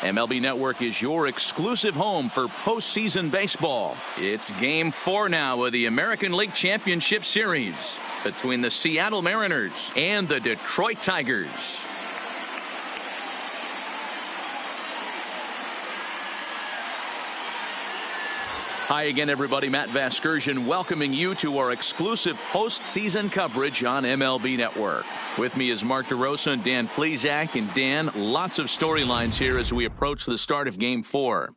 MLB Network is your exclusive home for postseason baseball. It's Game 4 now of the American League Championship Series between the Seattle Mariners and the Detroit Tigers. Hi again, everybody. Matt Vasgersian welcoming you to our exclusive postseason coverage on MLB Network. With me is Mark DeRosa and Dan Plesac. And Dan, lots of storylines here as we approach the start of Game 4.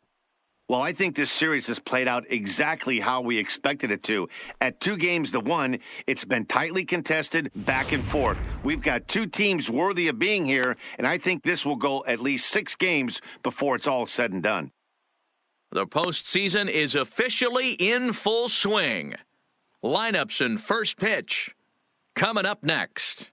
Well, I think this series has played out exactly how we expected it to. At 2-1, it's been tightly contested, back and forth. We've got two teams worthy of being here, and I think this will go at least 6 games before it's all said and done. The postseason is officially in full swing. Lineups and first pitch coming up next.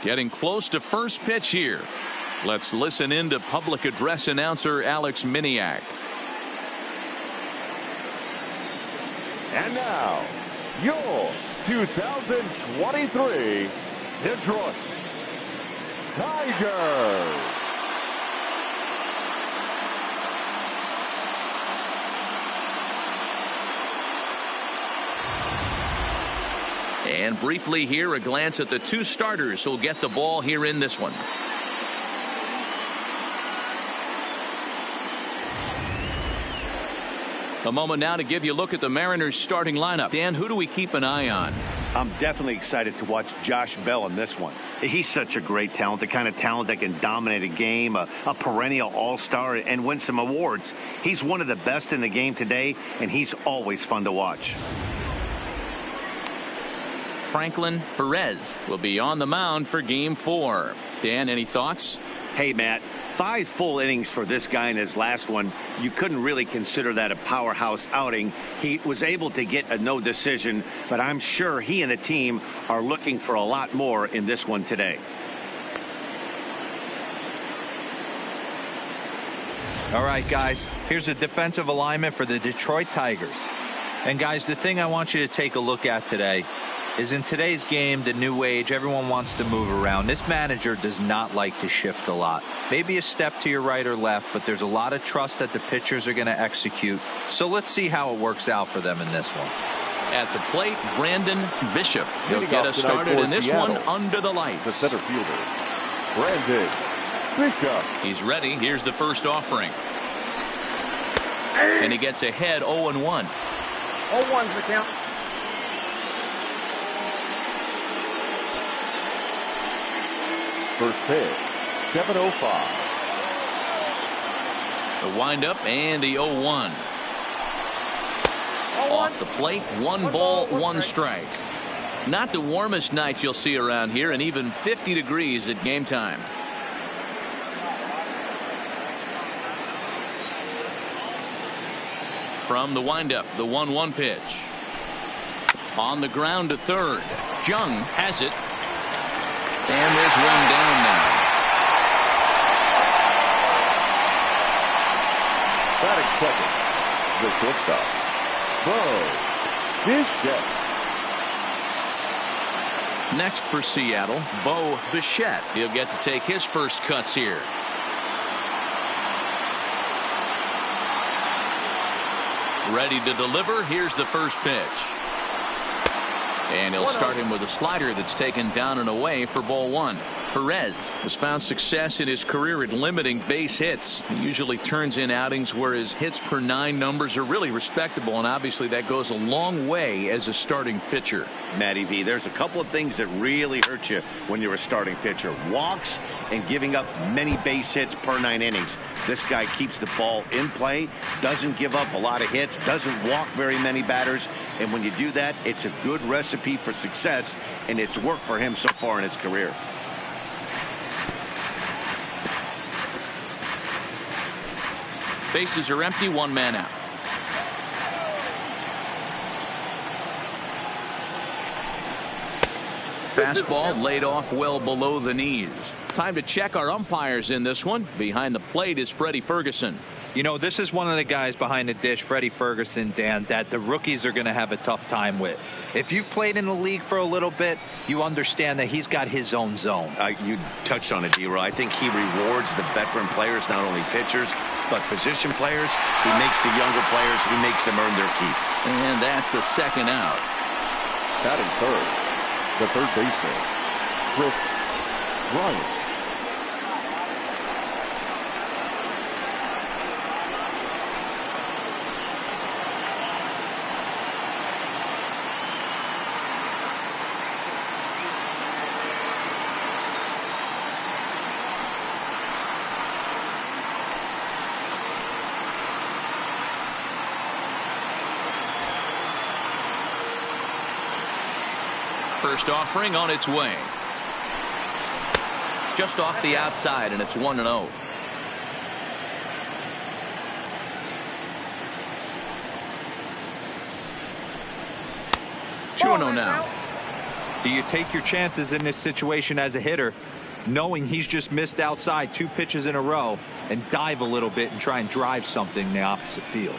Getting close to first pitch here. Let's listen in to public address announcer Alex Miniak. And now, your 2023 Detroit Tigers. And briefly here, a glance at the 2 starters who'll get the ball here in this one. A moment now to give you a look at the Mariners starting lineup. Dan, who do we keep an eye on? I'm definitely excited to watch Josh Bell in this one. He's such a great talent, the kind of talent that can dominate a game, a perennial all-star, and win some awards. He's one of the best in the game today, and he's always fun to watch. Franklin Perez will be on the mound for Game 4. Dan, any thoughts? Hey, Matt, 5 full innings for this guy in his last one. You couldn't really consider that a powerhouse outing. He was able to get a no decision, but I'm sure he and the team are looking for a lot more in this one today. All right, guys, here's a defensive alignment for the Detroit Tigers. And, guys, the thing I want you to take a look at today is in today's game, the new age, everyone wants to move around. This manager does not like to shift a lot. Maybe a step to your right or left, but there's a lot of trust that the pitchers are going to execute. So let's see how it works out for them in this one. At the plate, Brandon Bishop. He'll get us started in this one under the lights. The center fielder, Brandon Bishop. He's ready. Here's the first offering. And he gets ahead 0-1. 0-1's the count. First pitch, 7:05. The windup and the 0-1. Off the plate, 1 ball, 1 strike. Not the warmest night you'll see around here, and even 50 degrees at game time. From the windup, the 1-1 pitch. On the ground to third. Jung has it. And there's one down now. Batting second, the shortstop, Bo Bichette. Next for Seattle, Bo Bichette. He'll get to take his first cuts here. Ready to deliver. Here's the first pitch. And he'll start him with a slider that's taken down and away for ball 1. Perez has found success in his career at limiting base hits. He usually turns in outings where his hits per 9 numbers are really respectable, and obviously that goes a long way as a starting pitcher. Matty V, there's a couple of things that really hurt you when you're a starting pitcher. Walks and giving up many base hits per 9 innings. This guy keeps the ball in play, doesn't give up a lot of hits, doesn't walk very many batters, and when you do that, it's a good recipe for success, and it's worked for him so far in his career. Bases are empty, 1 man out. Fastball laid off well below the knees. Time to check our umpires in this one. Behind the plate is Freddie Ferguson. You know, this is one of the guys behind the dish, Freddie Ferguson, Dan, that the rookies are going to have a tough time with. If you've played in the league for a little bit, you understand that he's got his own zone. You touched on it, D-Roy. I think he rewards the veteran players, not only pitchers, but position players. He makes the younger players, he makes them earn their keep. And that's the second out. Batting third, the third baseman, Chris Bryant. First offering on its way. Just off the outside, and it's 1-0. Now. Do you take your chances in this situation as a hitter, knowing he's just missed outside 2 pitches in a row, and dive a little bit and try and drive something in the opposite field?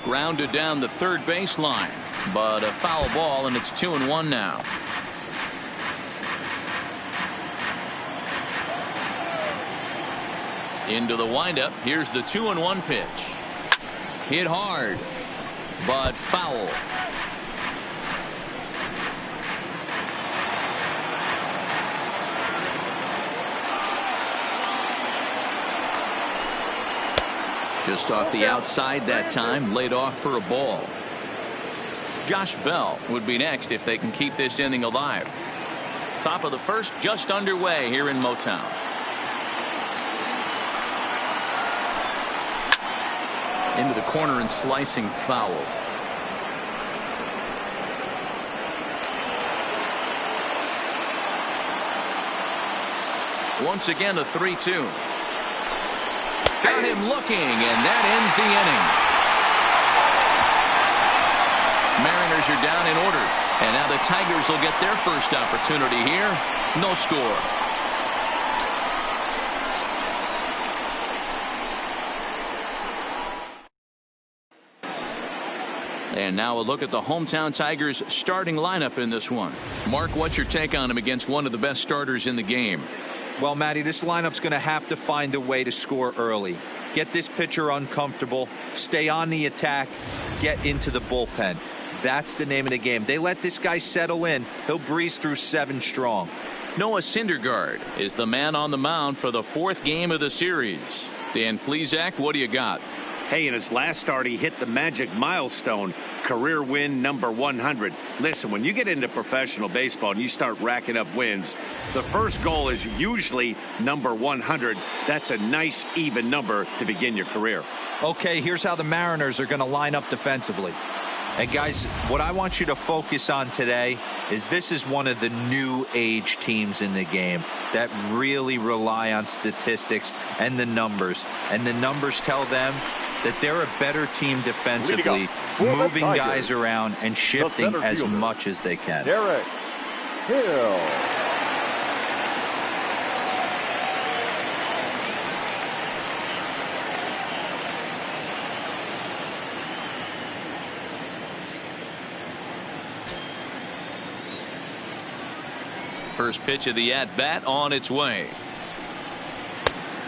Grounded down the third baseline, but a foul ball, and it's 2-1 now. Into the windup. Here's the 2-1 pitch. Hit hard, but foul. Just off the outside that time, laid off for a ball. Josh Bell would be next if they can keep this inning alive. Top of the first just underway here in Motown. Into the corner and slicing foul. Once again a 3-2. Got him looking, and that ends the inning. Mariners are down in order, and now the Tigers will get their first opportunity here. No score. And now a look at the hometown Tigers starting lineup in this one. Mark, what's your take on him against one of the best starters in the game? Well, Matty, this lineup's going to have to find a way to score early. Get this pitcher uncomfortable, stay on the attack, get into the bullpen. That's the name of the game. They let this guy settle in, he'll breeze through 7 strong. Noah Syndergaard is the man on the mound for the 4th game of the series. Dan Plesac, what do you got? Hey, in his last start, he hit the magic milestone, career win number 100. Listen, when you get into professional baseball and you start racking up wins, the first goal is usually number 100. That's a nice, even number to begin your career. Okay, here's how the Mariners are going to line up defensively. And guys, what I want you to focus on today is this is one of the new age teams in the game that really rely on statistics and the numbers. And the numbers tell them that they're a better team defensively, moving guys around and shifting as much as they can. Derek Hill. First pitch of the at-bat on its way.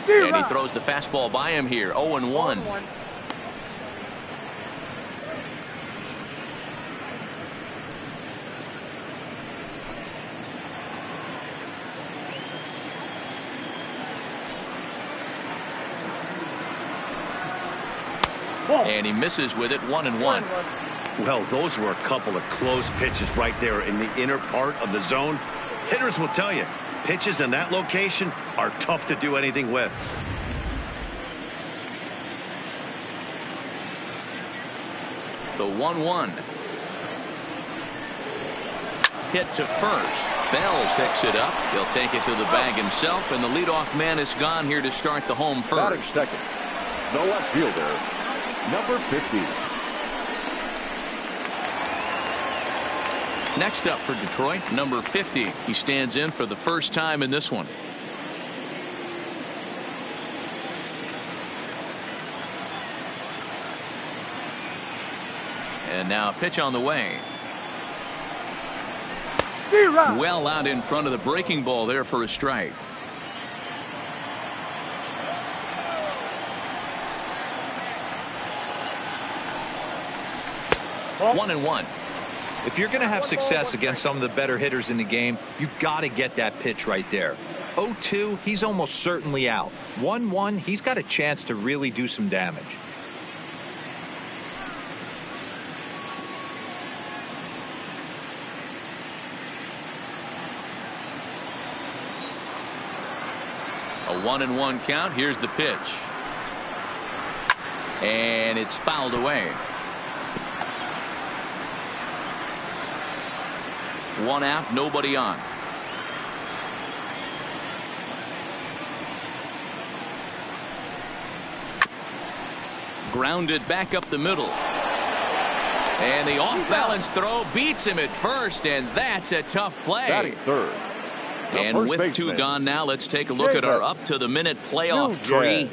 And he throws the fastball by him here. 0-1. And he misses with it. 1-1. Well, those were a couple of close pitches right there in the inner part of the zone. Hitters will tell you, pitches in that location are tough to do anything with. The 1-1. Hit to first. Bell picks it up. He'll take it to the bag himself, and the leadoff man is gone here to start the home first. Batting second, the left fielder, number 50. Next up for Detroit, number 50. He stands in for the first time in this one. And now pitch on the way. Well out in front of the breaking ball there for a strike. One and one. If you're going to have success against some of the better hitters in the game, you've got to get that pitch right there. 0-2, he's almost certainly out. 1-1, he's got a chance to really do some damage. A 1-1 count. Here's the pitch. And it's fouled away. One out, nobody on. Grounded back up the middle. And the off-balance throw beats him at first, and that's a tough play. Batting third. And with two gone now, let's take a look at our up-to-the-minute playoff tree.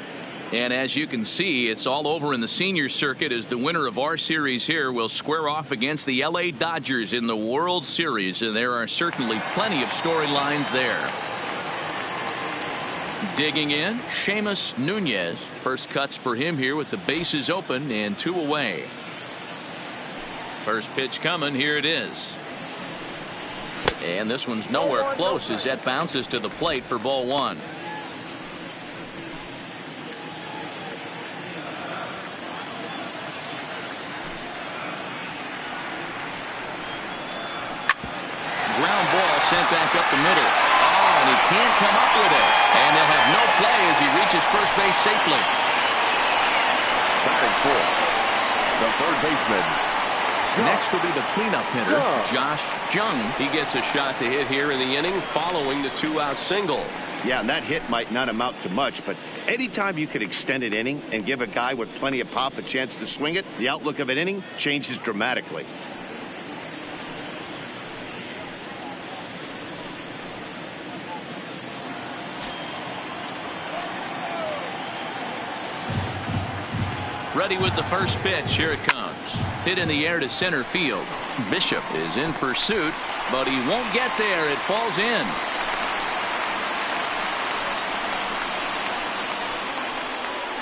And as you can see, it's all over in the senior circuit as the winner of our series here will square off against the LA Dodgers in the World Series. And there are certainly plenty of storylines there. Digging in, Seamus Nunez. First cuts for him here with the bases open and 2 away. First pitch coming. Here it is. And this one's nowhere close as that bounces to the plate for ball 1. Ground ball sent back up the middle. Oh, and he can't come up with it. And they'll have no play as he reaches first base safely. Batting fourth, the third baseman. Next will be the cleanup hitter, Josh Jung. He gets a shot to hit here in the inning following the 2-out single. Yeah, and that hit might not amount to much, but anytime you can extend an inning and give a guy with plenty of pop a chance to swing it, the outlook of an inning changes dramatically. Ready with the first pitch. Here it comes. Hit in the air to center field. Bishop is in pursuit, but he won't get there. It falls in.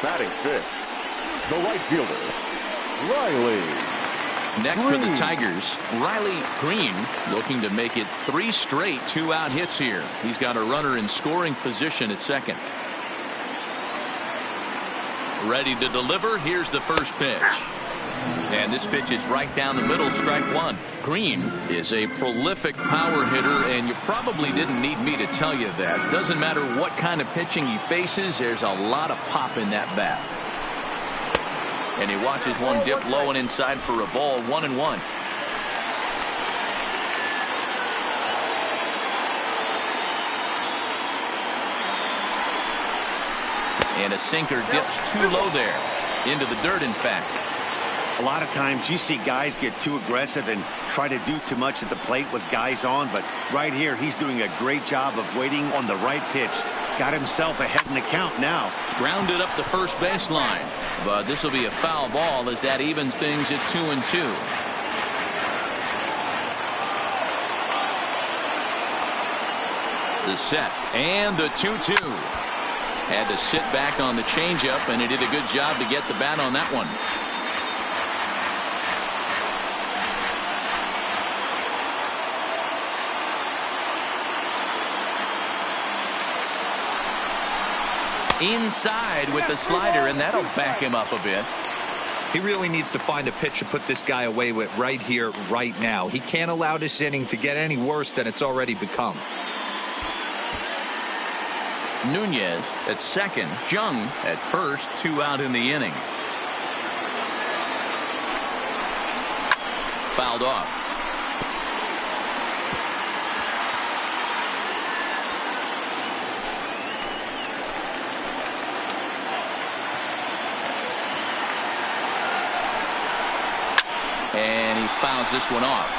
Batting fifth, the right fielder, Riley Next Green. for the Tigers, Riley Green, looking to make it 3 straight 2-out hits here. He's got a runner in scoring position at second. Ready to deliver. Here's the first pitch. And this pitch is right down the middle, strike 1. Green is a prolific power hitter, and you probably didn't need me to tell you that. Doesn't matter what kind of pitching he faces, there's a lot of pop in that bat. And he watches one dip low and inside for a ball. 1-1. And a sinker dips too low there. Into the dirt, in fact. A lot of times you see guys get too aggressive and try to do too much at the plate with guys on, but right here he's doing a great job of waiting on the right pitch. Got himself ahead in the count now. Grounded up the first baseline, but this will be a foul ball as that evens things at 2-2. The set and the 2-2. Had to sit back on the changeup, and he did a good job to get the bat on that one. Inside with the slider, and that'll back him up a bit. He really needs to find a pitch to put this guy away with right here, right now. He can't allow this inning to get any worse than it's already become. Nunez at second, Jung at first, 2 out in the inning. Fouled off. And he fouls this one off.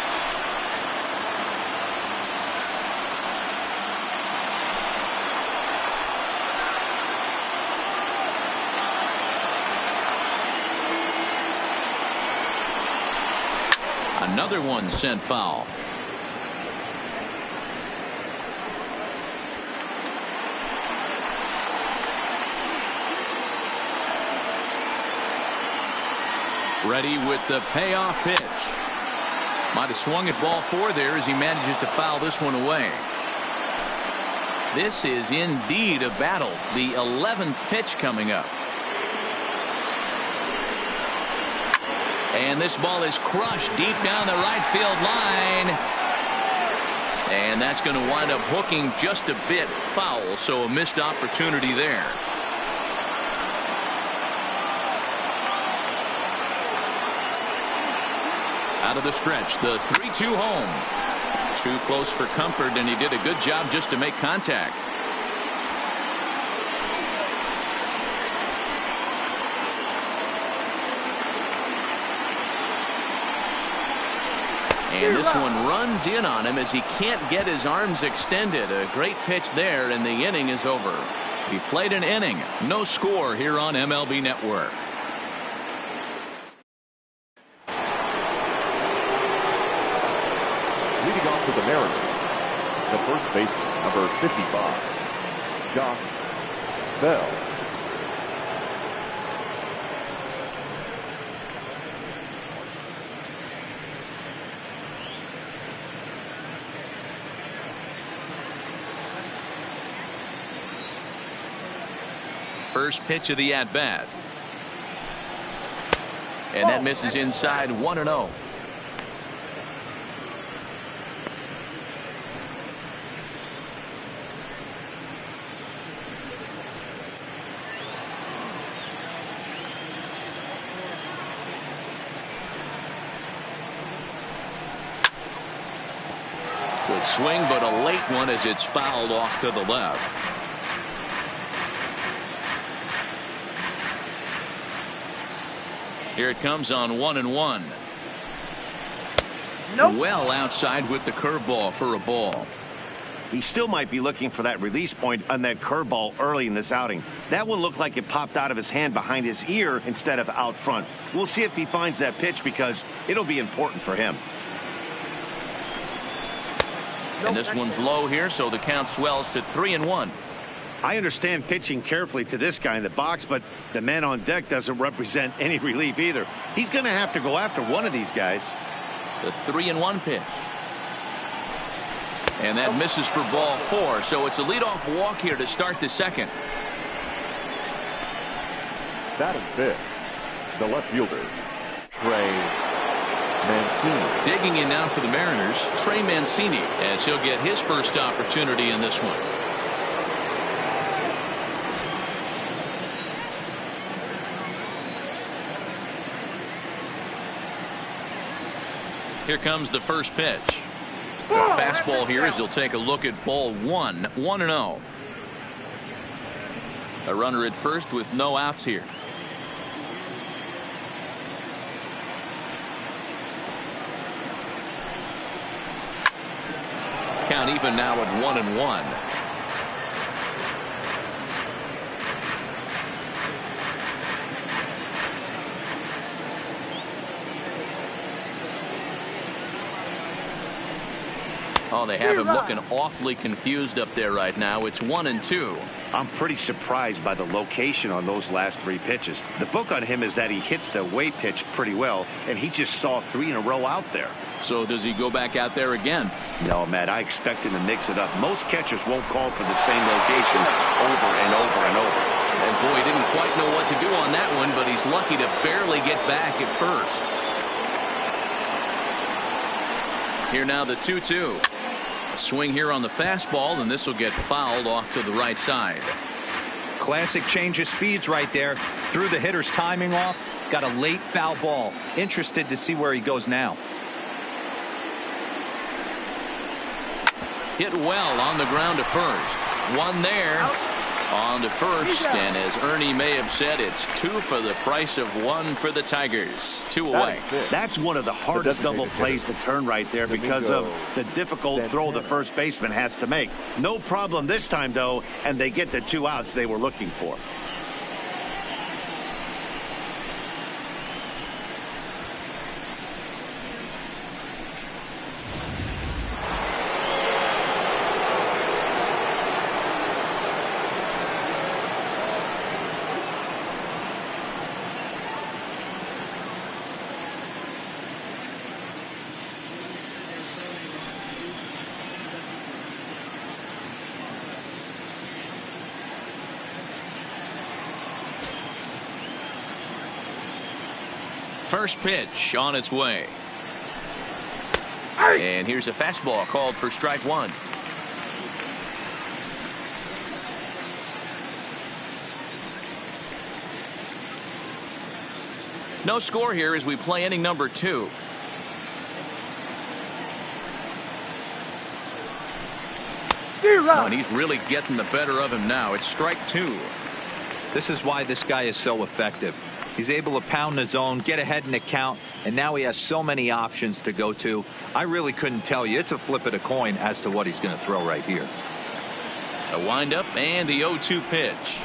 Another one sent foul. Ready with the payoff pitch. Might have swung at ball 4 there as he manages to foul this one away. This is indeed a battle. The 11th pitch coming up. And this ball is crushed deep down the right field line. And that's going to wind up hooking just a bit foul, so a missed opportunity there. Out of the stretch, the 3-2 home. Too close for comfort, and he did a good job just to make contact. And this one runs in on him as he can't get his arms extended. A great pitch there, and the inning is over. He played an inning. No score here on MLB Network. Leading off for the Mariners, the first baseman, number 55, Josh Bell. First pitch of the at-bat. And that misses inside 1-0. Good swing, but a late one as it's fouled off to the left. Here it comes on 1-1. Nope. Well outside with the curveball for a ball. He still might be looking for that release point on that curveball early in this outing. That one looked like it popped out of his hand behind his ear instead of out front. We'll see if he finds that pitch because it'll be important for him. And this one's low here, so the count swells to 3-1. I understand pitching carefully to this guy in the box, but the man on deck doesn't represent any relief either. He's going to have to go after one of these guys. The 3-1 pitch. And that misses for ball 4, so it's a leadoff walk here to start the second. Batting fifth, the left fielder, Trey Mancini. Digging in now for the Mariners, Trey Mancini, as he'll get his first opportunity in this one. Here comes the first pitch. The fastball here as he'll take a look at ball 1, 1-0. A runner at first with no outs here. Count even now at 1-1. Oh, they have him looking awfully confused up there right now. It's 1-2. I'm pretty surprised by the location on those last 3 pitches. The book on him is that he hits the away pitch pretty well, and he just saw 3 in a row out there. So does he go back out there again? No, Matt, I expect him to mix it up. Most catchers won't call for the same location over and over and over. And boy, he didn't quite know what to do on that one, but he's lucky to barely get back at first. Here now the 2-2. A swing here on the fastball, and this will get fouled off to the right side. Classic change of speeds right there. Threw the hitter's timing off. Got a late foul ball. Interested to see where he goes now. Hit well on the ground to first. One there. On to first, and as Ernie may have said, it's 2 for the price of 1 for the Tigers. 2 away. That's one of the hardest double plays to turn right there because of the difficult throw the first baseman has to make. No problem this time, though, and they get the 2 outs they were looking for. First pitch on its way. And here's a fastball called for strike one. No score here as we play inning number 2. Oh, and he's really getting the better of him now. It's strike 2. This is why this guy is so effective. He's able to pound the zone, get ahead in the count, and now he has so many options to go to. I really couldn't tell you. It's a flip of the coin as to what he's going to throw right here. A windup and the 0-2 pitch.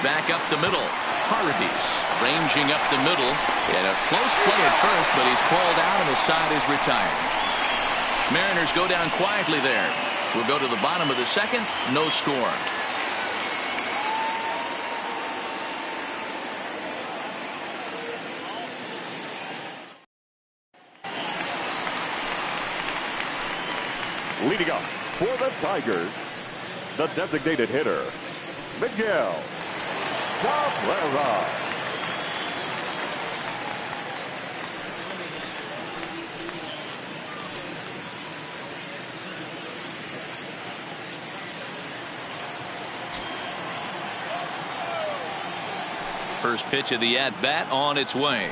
Back up the middle. Hardee's ranging up the middle. He had a close play at first, but he's called out and the side is retired. Mariners go down quietly there. We'll go to the bottom of the second. No score. Leading up for the Tigers, the designated hitter, Miguel Cabrera. First pitch of the at-bat on its way.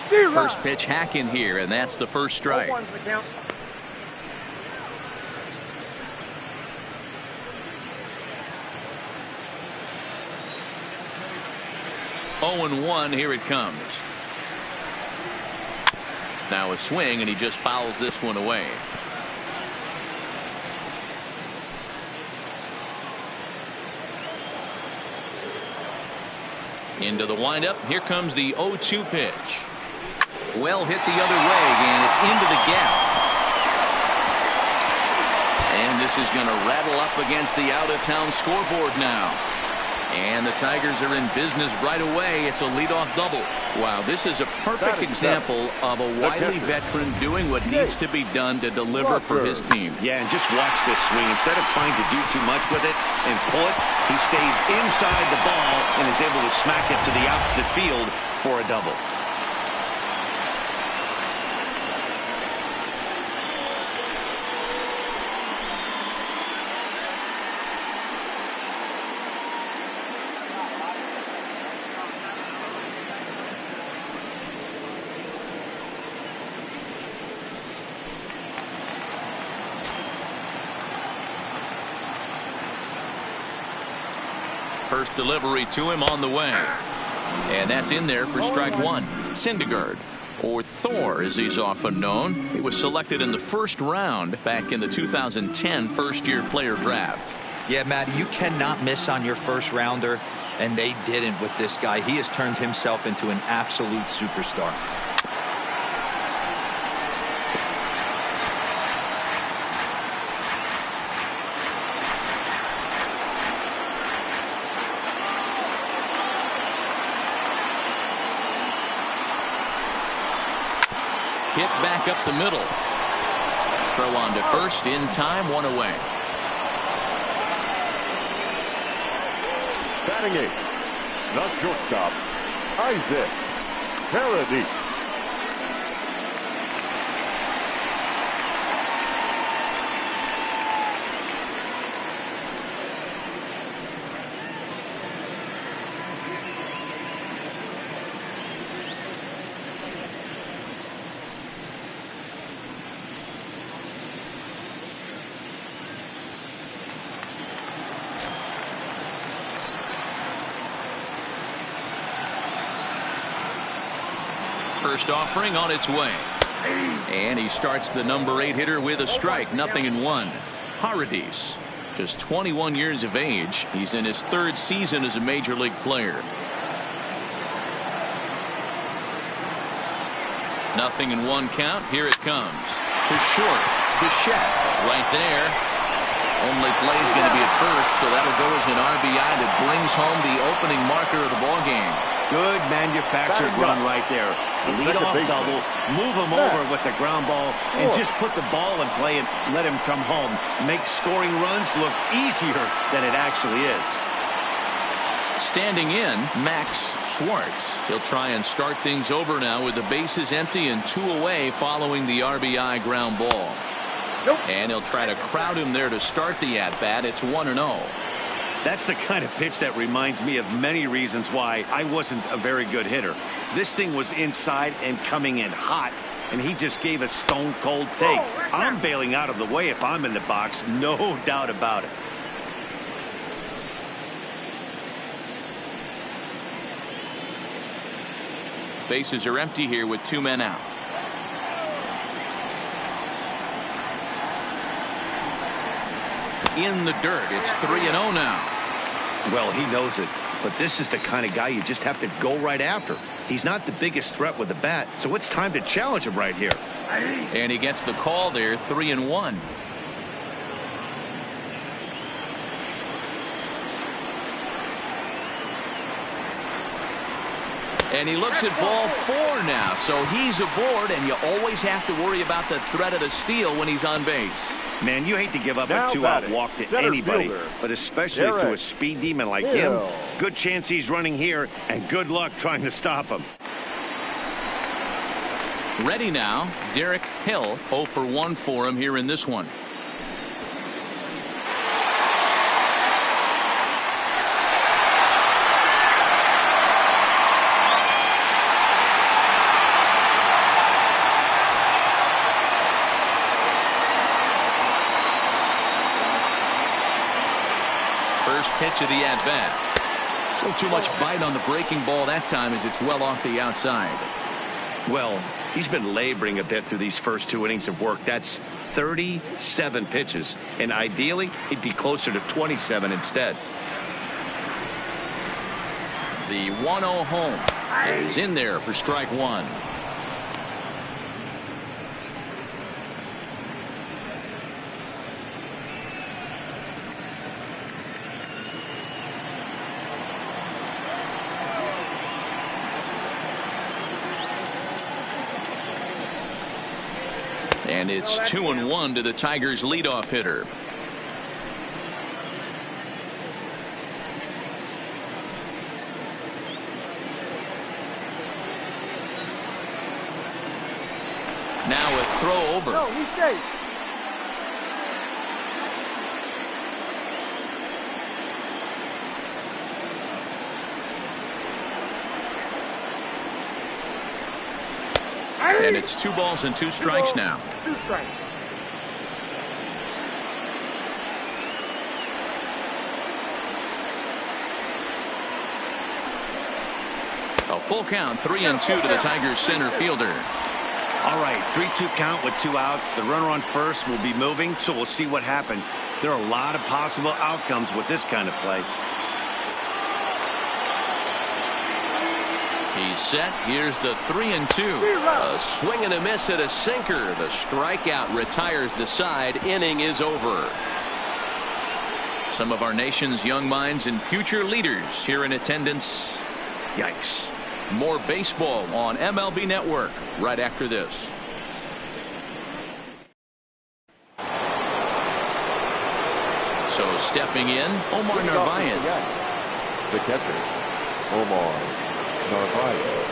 First pitch hack in here, and that's the first strike. 0-1 for the count. Oh and 1, here it comes. Now a swing, and he just fouls this one away. Into the windup. Here comes the 0-2 pitch. Well hit the other way, and it's into the gap. And this is going to rattle up against the out-of-town scoreboard now. And the Tigers are in business right away. It's a leadoff double. Wow, this is a perfect example of a wily veteran doing what needs to be done to deliver for his team. Yeah, and just watch this swing. Instead of trying to do too much with it and pull it, he stays inside the ball and is able to smack it to the opposite field for a double. First delivery to him on the way. And that's in there for strike one. Syndergaard, or Thor as he's often known. He was selected in the first round back in the 2010 first-year player draft. Yeah, Matty, you cannot miss on your first rounder, and they didn't with this guy. He has turned himself into an absolute superstar. Hit back up the middle. Throw on to first in time, one away. Batting eighth, the shortstop, Isaac Paradis. First offering on its way. And he starts the number 8 hitter with a strike. 0-1. Hardee's, just 21 years of age. He's in his 3rd season as a major league player. 0-1 count. Here it comes. To short. Bichette right there. Only play is going to be at first, so that'll go as an RBI that brings home the opening marker of the ball game. Good manufactured run right there. Lead-off double, move him over with the ground ball, and just put the ball in play and let him come home. Make scoring runs look easier than it actually is. Standing in, Max Schwartz. He'll try and start things over now with the bases empty and 2 away following the RBI ground ball. And he'll try to crowd him there to start the at-bat. It's 1-0. That's the kind of pitch that reminds me of many reasons why I wasn't a very good hitter. This thing was inside and coming in hot, and he just gave a stone-cold take. I'm bailing out of the way if I'm in the box, no doubt about it. Bases are empty here with 2 men out. In the dirt. It's 3-0 now. Well, he knows it, but this is the kind of guy you just have to go right after. He's not the biggest threat with the bat, so it's time to challenge him right here. And he gets the call there, 3-1. And he looks at ball 4 now, so he's aboard, and you always have to worry about the threat of the steal when he's on base. Man, you hate to give up Now a 2-out batting, walk to center anybody, fielder, but especially to Derek a speed demon like Hill. him. Good chance he's running here, and good luck trying to stop him. Ready now, Derek Hill, 0 for 1 for him here in this one. First pitch of the at-bat. A little too much bite on the breaking ball that time as it's well off the outside. Well, he's been laboring a bit through these first 2 innings of work. That's 37 pitches, and ideally he'd be closer to 27 instead. The 1-0 home is in there for strike 1. And it's 2-1 to the Tigers' leadoff hitter. Now a throw over. No, he's safe. And it's 2 balls and 2 strikes now. 2 strikes. A full count, 3-2 to the Tigers' center fielder. All right, 3-2 count with 2 outs. The runner on first will be moving, so we'll see what happens. There are a lot of possible outcomes with this kind of play. He's set. Here's the 3-2. A swing and a miss at a sinker. The strikeout retires the side. Inning is over. Some of our nation's young minds and future leaders here in attendance. Yikes. More baseball on MLB Network right after this. So stepping in, Omar Narvaez. The catcher, Omar Narvaez.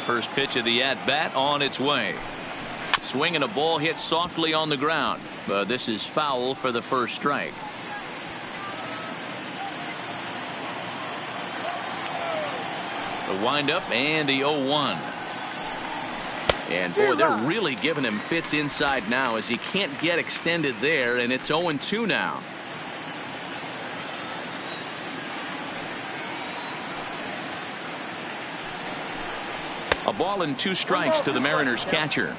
First pitch of the at-bat on its way. Swing and a ball hit softly on the ground, but this is foul for the first strike. The windup and the 0-1. And boy, they're really giving him fits inside now as he can't get extended there, and it's 0-2 now. A ball and 2 strikes to the Mariners catcher.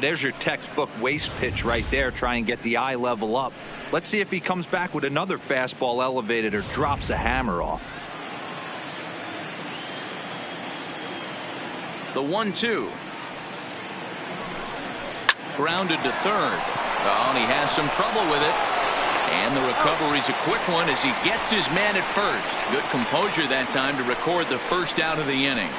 There's your textbook waste pitch right there. Try and get the eye level up. Let's see if he comes back with another fastball elevated or drops a hammer off. The 1-2. Grounded to third. Oh, and he has some trouble with it. And the recovery's a quick one as he gets his man at first. Good composure that time to record the first out of the inning.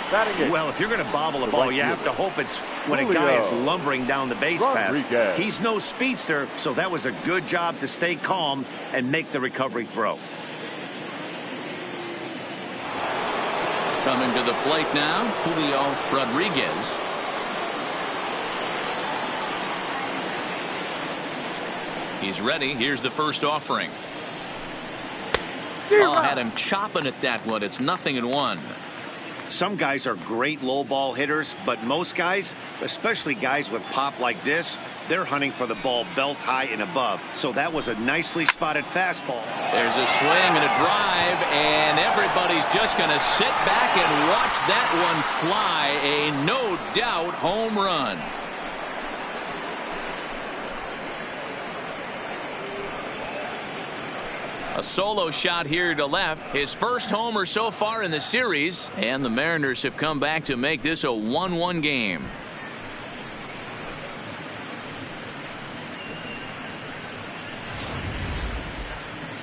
Well, if you're going to bobble a ball, you have to hope it's when a guy is lumbering down the base pass. He's no speedster, so that was a good job to stay calm and make the recovery throw. Coming to the plate now, Julio Rodriguez. He's ready. Here's the first offering. Oh, had him chopping at that one. It's 0-1. Some guys are great low ball hitters, but most guys, especially guys with pop like this, they're hunting for the ball belt high and above. So that was a nicely spotted fastball. There's a swing and a drive, and everybody's just going to sit back and watch that one fly. A no doubt home run. A solo shot here to left. His first homer so far in the series. And the Mariners have come back to make this a 1-1 game.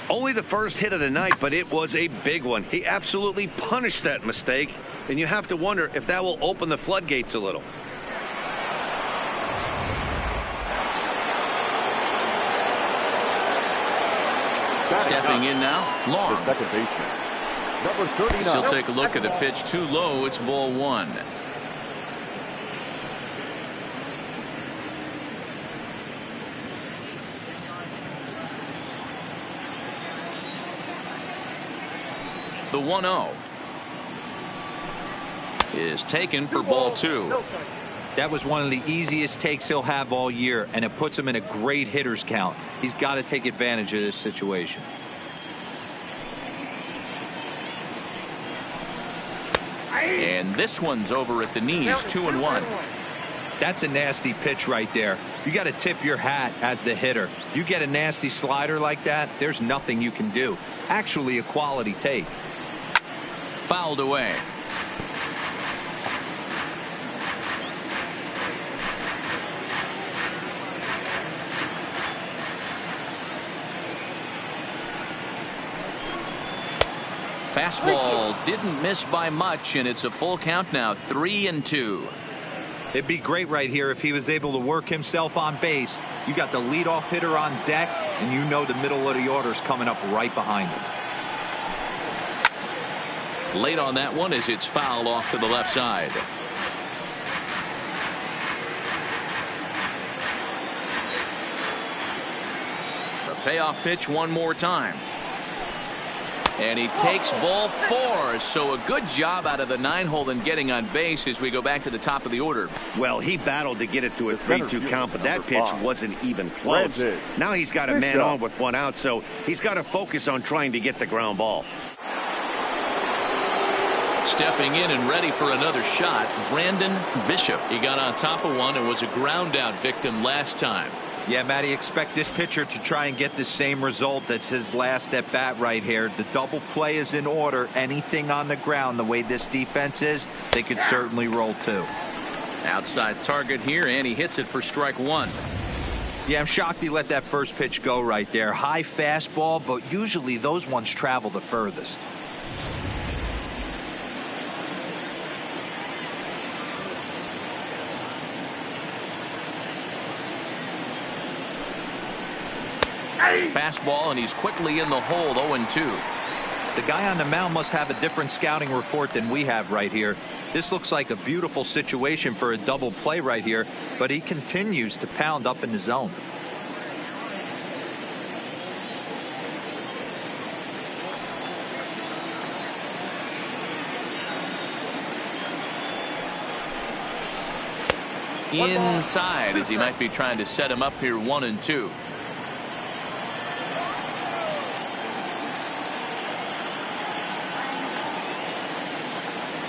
Only the first hit of the night, but it was a big one. He absolutely punished that mistake. And you have to wonder if that will open the floodgates a little. Stepping in now, Long. The second baseman, number 39. He'll take a look at the pitch too low. It's ball one. The 1-0 is taken for ball two. That was one of the easiest takes he'll have all year, and it puts him in a great hitter's count. He's got to take advantage of this situation. And this one's over at the knees, 2-1. That's a nasty pitch right there. You got to tip your hat as the hitter. You get a nasty slider like that, there's nothing you can do. Actually a quality take. Fouled away. Fastball didn't miss by much, and it's a full count now, 3-2. It'd be great right here if he was able to work himself on base. You got the leadoff hitter on deck, and you know the middle of the order's coming up right behind him. Late on that one as it's fouled off to the left side. The payoff pitch one more time. And he takes ball four. So a good job out of the 9-hole in getting on base as we go back to the top of the order. Well, he battled to get it to a 3-2 count, but that pitch wasn't even close. Now he's got a man on with one out, so he's got to focus on trying to get the ground ball. Stepping in and ready for another shot, Brandon Bishop. He got on top of one and was a ground out victim last time. Yeah, Matty, expect this pitcher to try and get the same result. That's his last at bat right here. The double play is in order. Anything on the ground, the way this defense is, they could certainly roll too. Outside target here, and he hits it for strike one. Yeah, I'm shocked he let that first pitch go right there. High fastball, but usually those ones travel the furthest. Fastball, and he's quickly in the hole, 0-2. The guy on the mound must have a different scouting report than we have right here. This looks like a beautiful situation for a double play right here, but he continues to pound up in the zone. Inside as he might be trying to set him up here, 1-2.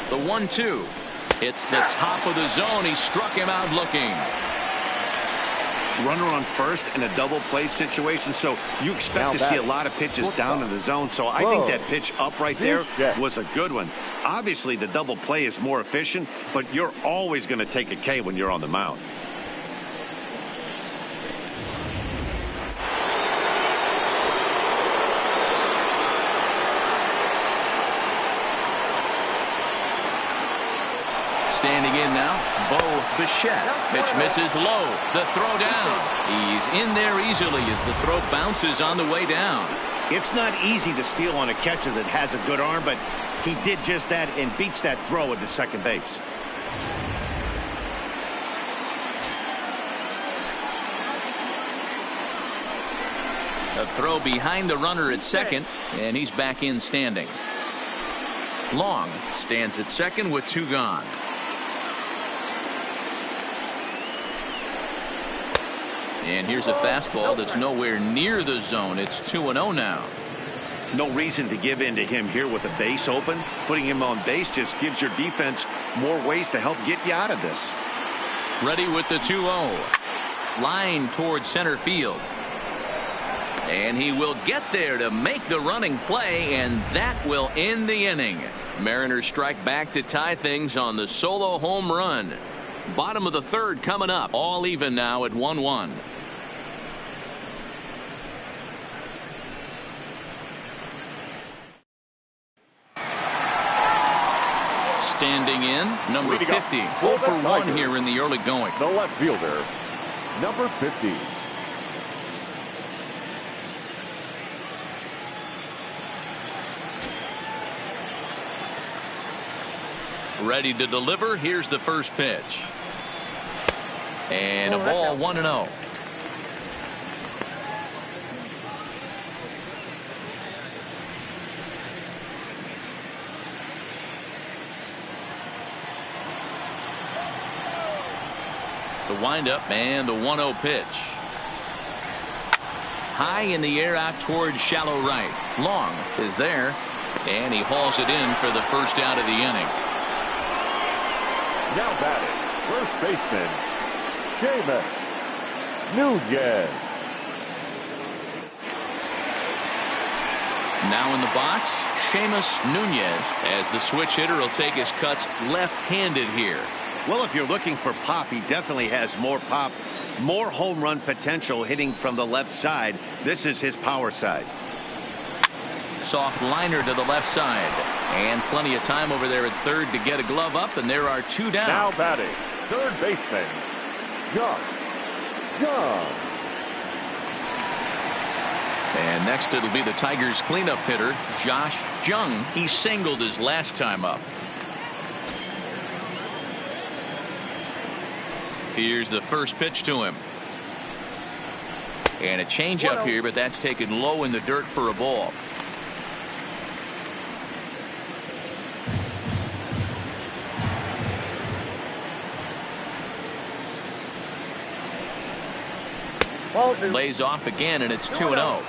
The 1-2. It's the top of the zone. He struck him out looking. Runner on first in a double play situation, so you expect to see a lot of pitches down in the zone. So I think that pitch up right there was a good one. Obviously, the double play is more efficient, but you're always going to take a K when you're on the mound. Standing in now, Bo Bichette. Pitch misses low. The throw down. He's in there easily as the throw bounces on the way down. It's not easy to steal on a catcher that has a good arm, but he did just that and beats that throw into second base. A throw behind the runner at second, and he's back in standing. Long stands at second with 2 gone. And here's a fastball that's nowhere near the zone. It's 2-0 now. No reason to give in to him here with a base open. Putting him on base just gives your defense more ways to help get you out of this. Ready with the 2-0. Line towards center field. And he will get there to make the running play, and that will end the inning. Mariners strike back to tie things on the solo home run. Bottom of the third coming up. All even now at 1-1. Standing in, number 50. 0 for 1 here in the early going. The left fielder, number 50. Ready to deliver. Here's the first pitch. And a ball 1-0. The windup and the 1-0 pitch. High in the air out towards shallow right. Long is there, and he hauls it in for the first out of the inning. Now batting, first baseman, Seamus Nunez. Now in the box, Seamus Nunez, as the switch hitter will take his cuts left-handed here. Well, if you're looking for pop, he definitely has more pop, more home run potential hitting from the left side. This is his power side. Soft liner to the left side, and plenty of time over there at third to get a glove up, and there are 2 down. Now batting, third baseman, Josh Jung. And next it'll be the Tigers cleanup hitter, Josh Jung. He singled his last time up. Here's the first pitch to him. And a changeup here, but that's taken low in the dirt for a ball. Lays off again, and it's 2-0.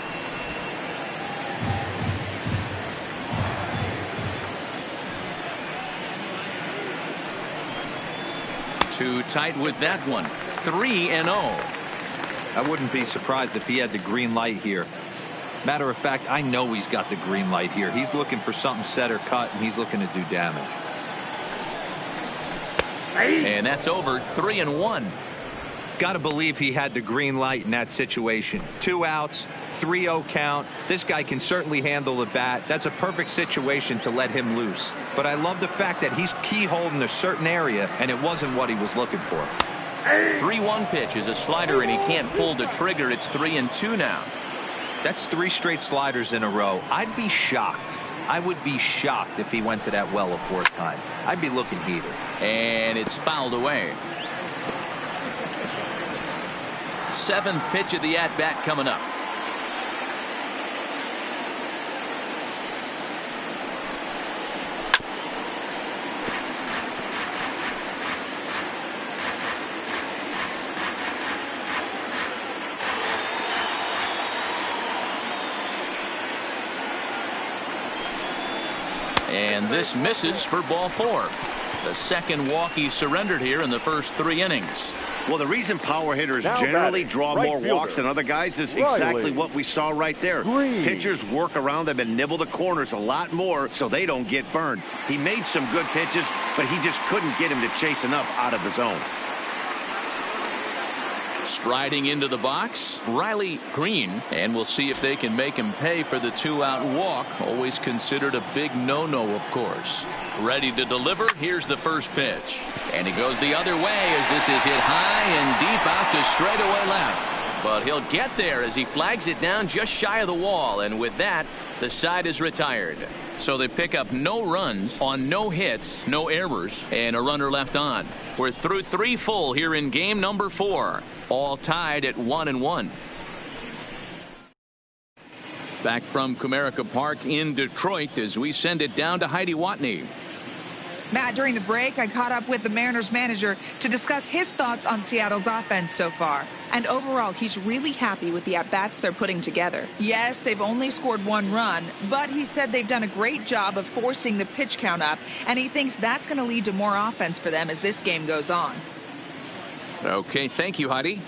Too tight with that one. 3-0. I wouldn't be surprised if he had the green light here. Matter of fact, I know he's got the green light here. He's looking for something set or cut, and he's looking to do damage. And that's over. 3-1. Got to believe he had the green light in that situation. 2 outs, 3-0 count. This guy can certainly handle the bat. That's a perfect situation to let him loose. But I love the fact that he's keyholed in a certain area, and it wasn't what he was looking for. 3-1 pitch is a slider, and he can't pull the trigger. It's 3-2 now. That's 3 straight sliders in a row. I'd be shocked. I would be shocked if he went to that well a 4th time. I'd be looking heated. And it's fouled away. 7th pitch of the at-bat coming up. And this misses for ball 4. The second walk he surrendered here in the first 3 innings. Well, the reason power hitters Now generally batting, draw right more fielder, walks than other guys is Riley exactly what we saw right there. Green. Pitchers work around them and nibble the corners a lot more so they don't get burned. He made some good pitches, but he just couldn't get him to chase enough out of the zone. Striding into the box, Riley Green, and we'll see if they can make him pay for the 2-out walk. Always considered a big no-no, of course. Ready to deliver. Here's the first pitch. And he goes the other way as this is hit high and deep out to straightaway left. But he'll get there as he flags it down just shy of the wall. And with that, the side is retired. So they pick up no runs on no hits, no errors, and a runner left on. We're through 3 full here in game number 4. All tied at 1-1. Back from Comerica Park in Detroit as we send it down to Heidi Watney. Matt, during the break, I caught up with the Mariners manager to discuss his thoughts on Seattle's offense so far. And overall, he's really happy with the at-bats they're putting together. Yes, they've only scored 1 run, but he said they've done a great job of forcing the pitch count up, and he thinks that's going to lead to more offense for them as this game goes on. Okay, thank you, Heidi.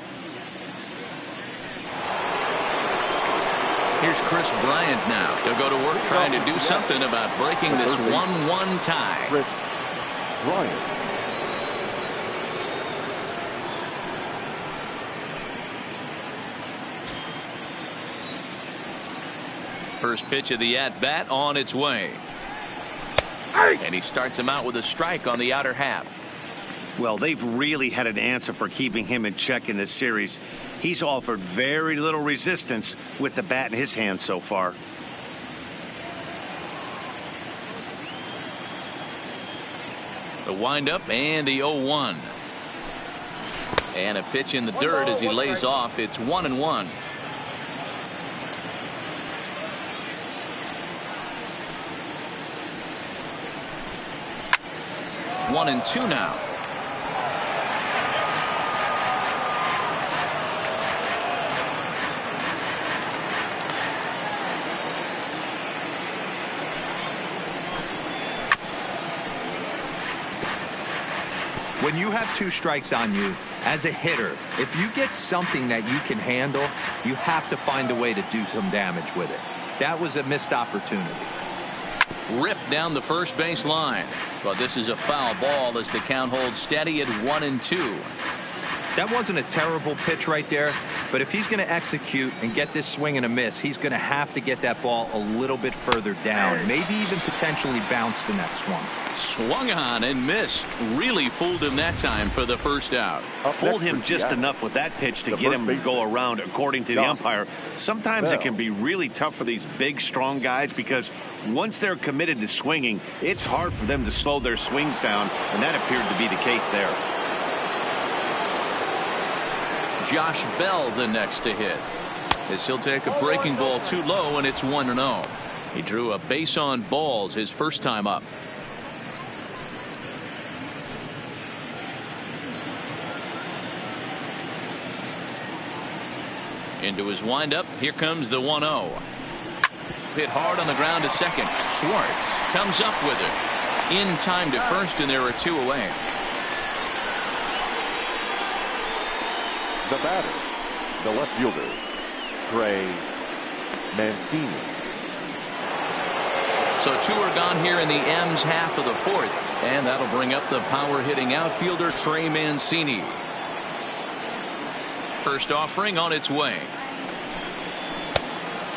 Here's Chris Bryant now. He'll go to work trying to do something about breaking this 1-1 tie. Chris Bryant. First pitch of the at-bat on its way. And he starts him out with a strike on the outer half. Well, they've really had an answer for keeping him in check in this series. He's offered very little resistance with the bat in his hand so far. The windup and the 0-1. And a pitch in the dirt as he lays off. It's 1-1. One and 2 now. When you have 2 strikes on you, as a hitter, if you get something that you can handle, you have to find a way to do some damage with it. That was a missed opportunity. Ripped down the first base line. But this is a foul ball as the count holds steady at 1-2. That wasn't a terrible pitch right there, but if he's going to execute and get this swing and a miss, he's going to have to get that ball a little bit further down, maybe even potentially bounce the next one. Swung on and missed. Really fooled him that time for the first out. Fooled him just enough with that pitch to get him to go around, according to the umpire. Sometimes it can be really tough for these big, strong guys because once they're committed to swinging, it's hard for them to slow their swings down, and that appeared to be the case there. Josh Bell the next to hit. As he'll take a breaking ball too low, and it's 1-0. He drew a base on balls his first time up. Into his windup. Here comes the 1-0. Hit hard on the ground to second. Schwartz comes up with it. In time to first, and there are 2 away. The batter, the left fielder, Trey Mancini. So 2 are gone here in the M's half of the 4th, and that'll bring up the power hitting outfielder Trey Mancini. First offering on its way.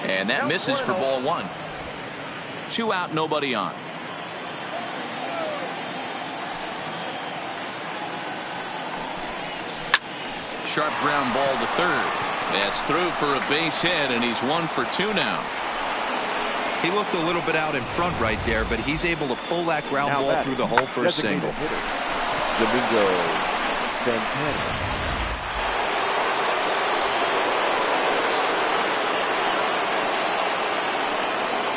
And that misses for ball 1. 2 out, nobody on. Sharp ground ball to third. That's through for a base hit, and he's 1 for 2 now. He looked a little bit out in front right there, but he's able to pull that ground ball through the hole for a single. Domingo Santana.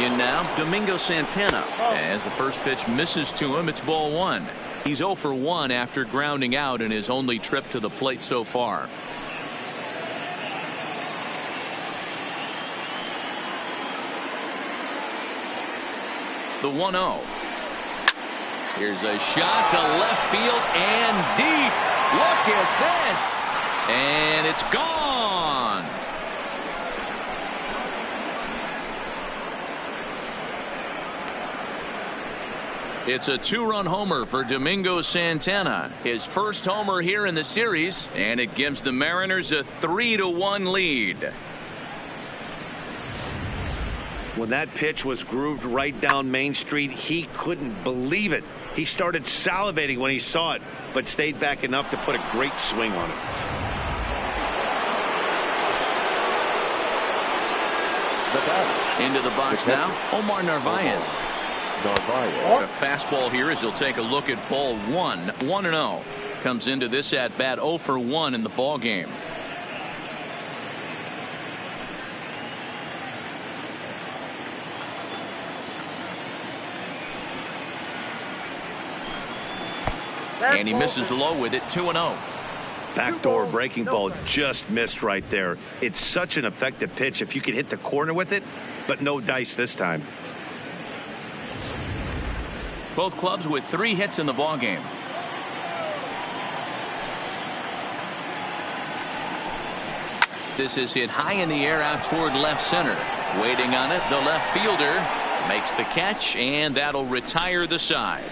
In now, Domingo Santana. As the first pitch misses to him, it's ball 1. He's 0 for 1 after grounding out in his only trip to the plate so far. The 1-0. Here's a shot to left field and deep. Look at this. And it's gone. It's a two-run homer for Domingo Santana. His first homer here in the series, and it gives the Mariners a 3-1 lead. When that pitch was grooved right down Main Street, he couldn't believe it. He started salivating when he saw it, but stayed back enough to put a great swing on it. Into the box now, Omar Narvaez. A fastball here as he'll take a look at ball one. 1-0. Comes into this at bat 0 for 1 in the ball game. And he misses low with it. 2-0. Backdoor breaking ball just missed right there. It's such an effective pitch if you can hit the corner with it, but no dice this time. Both clubs with 3 hits in the ball game. This is hit high in the air out toward left center. Waiting on it, the left fielder makes the catch, and that'll retire the side.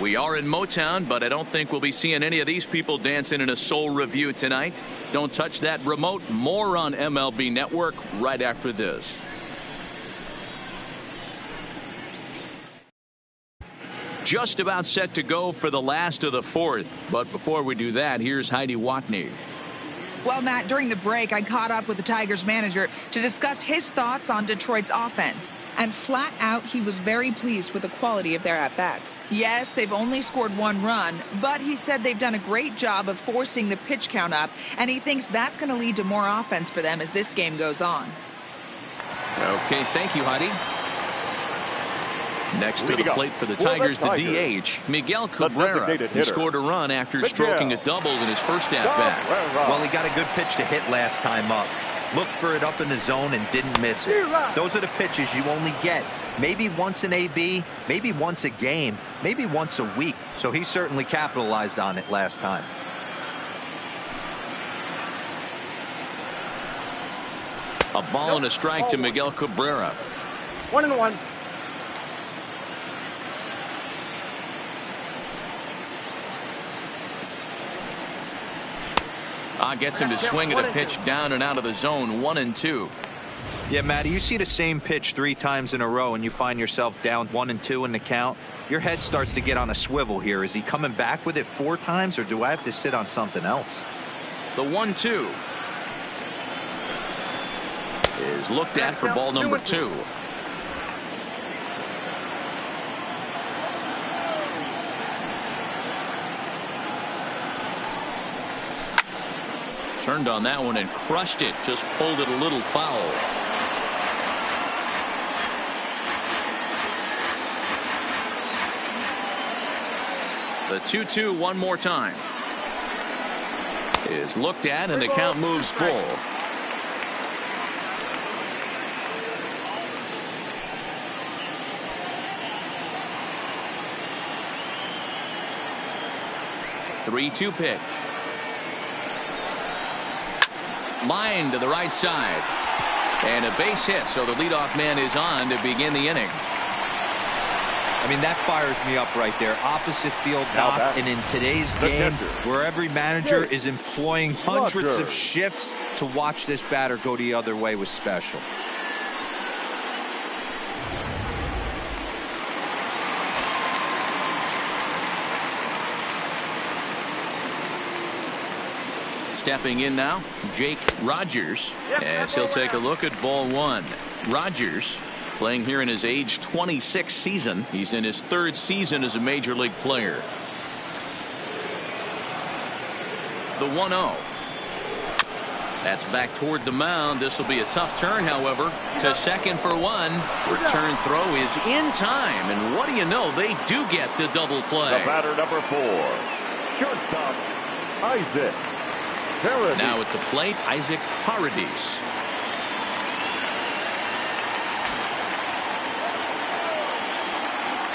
We are in Motown, but I don't think we'll be seeing any of these people dancing in a Soul Review tonight. Don't touch that remote. More on MLB Network right after this. Just about set to go for the last of the 4th. But before we do that, here's Heidi Watney. Well, Matt, during the break, I caught up with the Tigers manager to discuss his thoughts on Detroit's offense. And flat out, he was very pleased with the quality of their at-bats. Yes, they've only scored 1 run, but he said they've done a great job of forcing the pitch count up, and he thinks that's going to lead to more offense for them as this game goes on. Okay, thank you, Heidi. Next to the plate for the Tigers, the DH, Miguel Cabrera. He scored a run after stroking a double in his first at-bat. Well, he got a good pitch to hit last time up. Looked for it up in the zone and didn't miss it. Those are the pitches you only get maybe once in AB, maybe once a game, maybe once a week. So he certainly capitalized on it last time. A ball and a strike to Miguel Cabrera. 1-1. Gets him to swing at a pitch down and out of the zone. 1-2. Yeah, Matty, you see the same pitch 3 times in a row and you find yourself down 1-2 in the count. Your head starts to get on a swivel here. Is he coming back with it 4 times, or do I have to sit on something else? The 1-2 is looked at for ball number 2. Turned on that one and crushed it. Just pulled it a little foul. The 2-2 one more time is looked at, and the count moves full. The 3-2 pitch. Line to the right side, and a base hit, so the leadoff man is on to begin the inning. I mean, that fires me up right there. Opposite field knock, and in today's game, where every manager is employing hundreds of shifts, to watch this batter go the other way was special. Stepping in now, Jake Rogers, as he'll take a look at ball 1. Rogers playing here in his age 26 season. He's in his 3rd season as a major league player. The 1-0. That's back toward the mound. This will be a tough turn, however, to second for 1. Return throw is in time, and what do you know, they do get the double play. The batter, number 4, shortstop Isaac Paradis. Now at the plate, Isaac Paradis.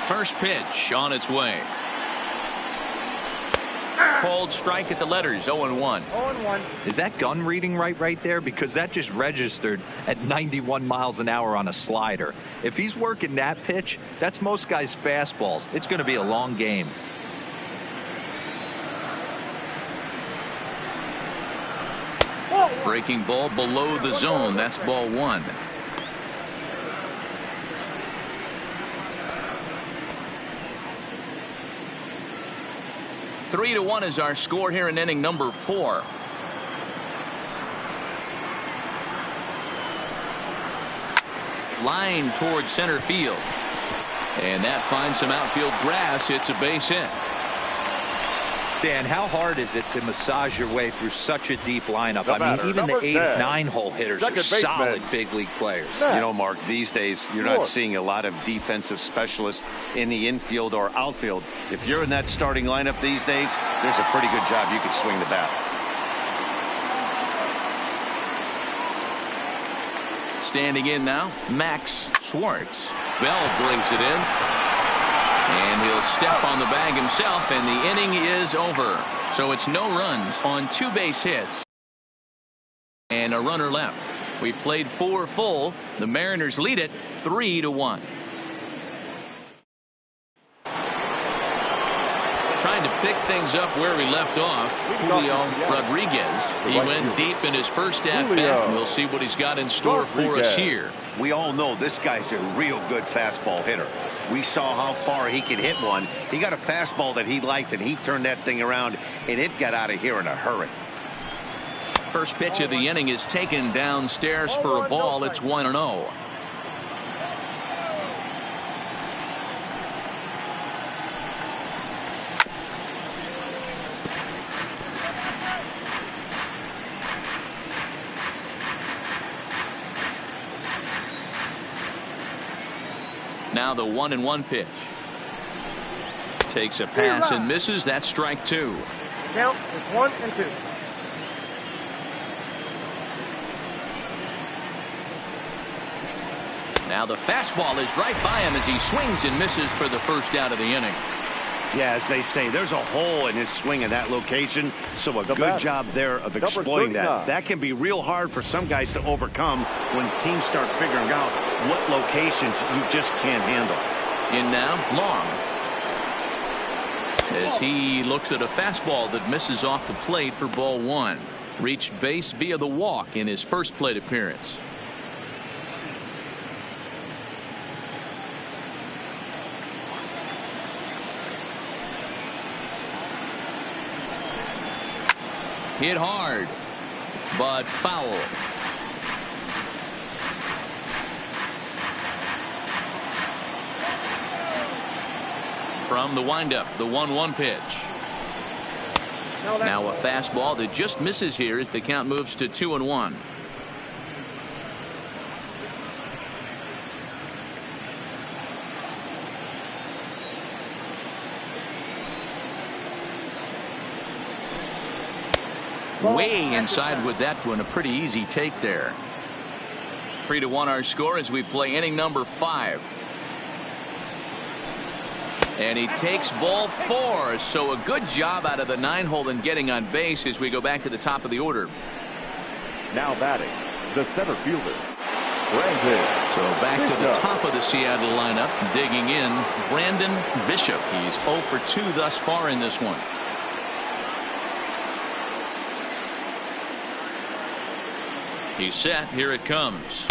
First pitch on its way. called strike at the letters, 0-1. 0-1. Is that gun reading right there? Because that just registered at 91 miles an hour on a slider. If he's working that pitch, that's most guys' fastballs. It's going to be a long game. Breaking ball below the zone. That's ball 1. Three to 1 is our score here in inning number 4. Line towards center field. And that finds some outfield grass. It's a base hit. Dan, how hard is it to massage your way through such a deep lineup? I mean, even the 8 and 9 hole hitters are solid big league players. You know, Mark, these days you're not seeing a lot of defensive specialists in the infield or outfield. If you're in that starting lineup these days, there's a pretty good job you can swing the bat. Standing in now, Max Schwartz. Bell brings it in. And he'll step on the bag himself, and the inning is over. So it's no runs on 2 base hits and a runner left. We played 4 full. The Mariners lead it 3-1. Trying to pick things up where we left off, Julio Rodriguez. He went deep in his first at-bat. We'll see what he's got in store for us here. We all know this guy's a real good fastball hitter. We saw how far he could hit one. He got a fastball that he liked, and he turned that thing around, and it got out of here in a hurry. First pitch of the inning is taken downstairs for a ball. It's 1-0. Now the 1-1 pitch. Takes a pass and misses. That's strike 2. Count is 1-2. Now the fastball is right by him as he swings and misses for the first out of the inning. Yeah, as they say, there's a hole in his swing in that location, so a good job there of exploiting that. That can be real hard for some guys to overcome when teams start figuring out what locations you just can't handle. In now, Long. As he looks at a fastball that misses off the plate for ball 1. Reached base via the walk in his first plate appearance. Hit hard, but foul. From the windup, the 1-1 pitch. Now a fastball that just misses here as the count moves to 2-1. Way inside with that one. A pretty easy take there. 3-1 our score as we play inning number 5. And he takes ball 4. So a good job out of the 9-hole in getting on base as we go back to the top of the order. Now batting, the center fielder, Brandon. So back to the top of the Seattle lineup. Digging in, Brandon Bishop. He's 0 for 2 thus far in this one. He's set. Here it comes.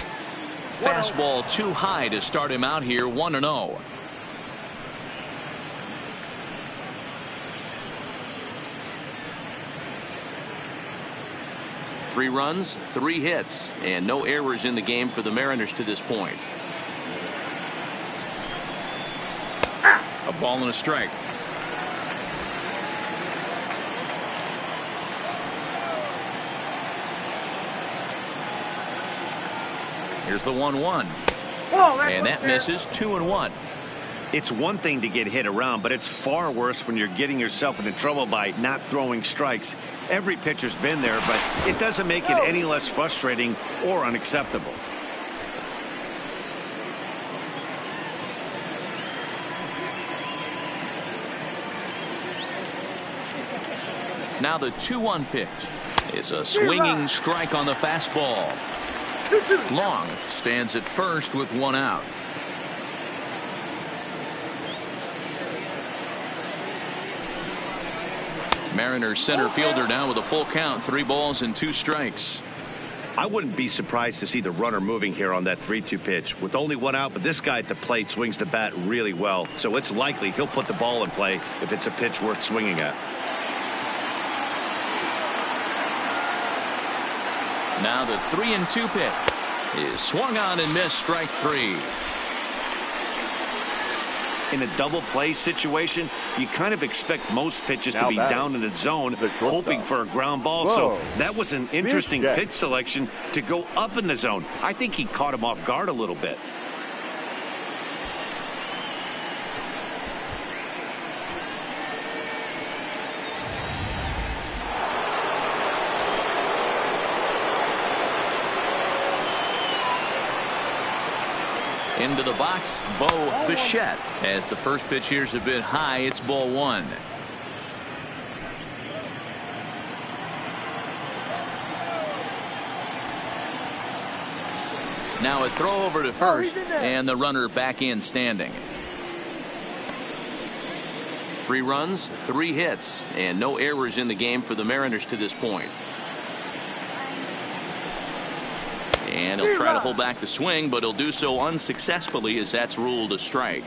Fastball too high to start him out here. 1-0. Three runs, 3 hits, and no errors in the game for the Mariners to this point. A ball and a strike. Here's the 1-1. And that misses. 2-1. It's one thing to get hit around, but it's far worse when you're getting yourself into trouble by not throwing strikes. Every pitcher's been there, but it doesn't make it any less frustrating or unacceptable. Now the 2-1 pitch. It's a swinging strike on the fastball. Long stands at first with 1 out. Mariners center fielder now with a full count, 3 balls and 2 strikes. I wouldn't be surprised to see the runner moving here on that 3-2 pitch. With only 1 out, but this guy at the plate swings the bat really well, so it's likely he'll put the ball in play if it's a pitch worth swinging at. Now the 3-2 pitch is swung on and missed, strike 3. In a double play situation, you kind of expect most pitches to be down in the zone, hoping for a ground ball. So that was an interesting pitch selection to go up in the zone. I think he caught him off guard a little bit. Into the box, Bo Bichette. As the first pitch here's a bit high, it's ball 1. Now a throw over to first, and the runner back in standing. 3 runs, 3 hits, and no errors in the game for the Mariners to this point. And he'll try to hold back the swing, but he'll do so unsuccessfully as that's ruled a strike.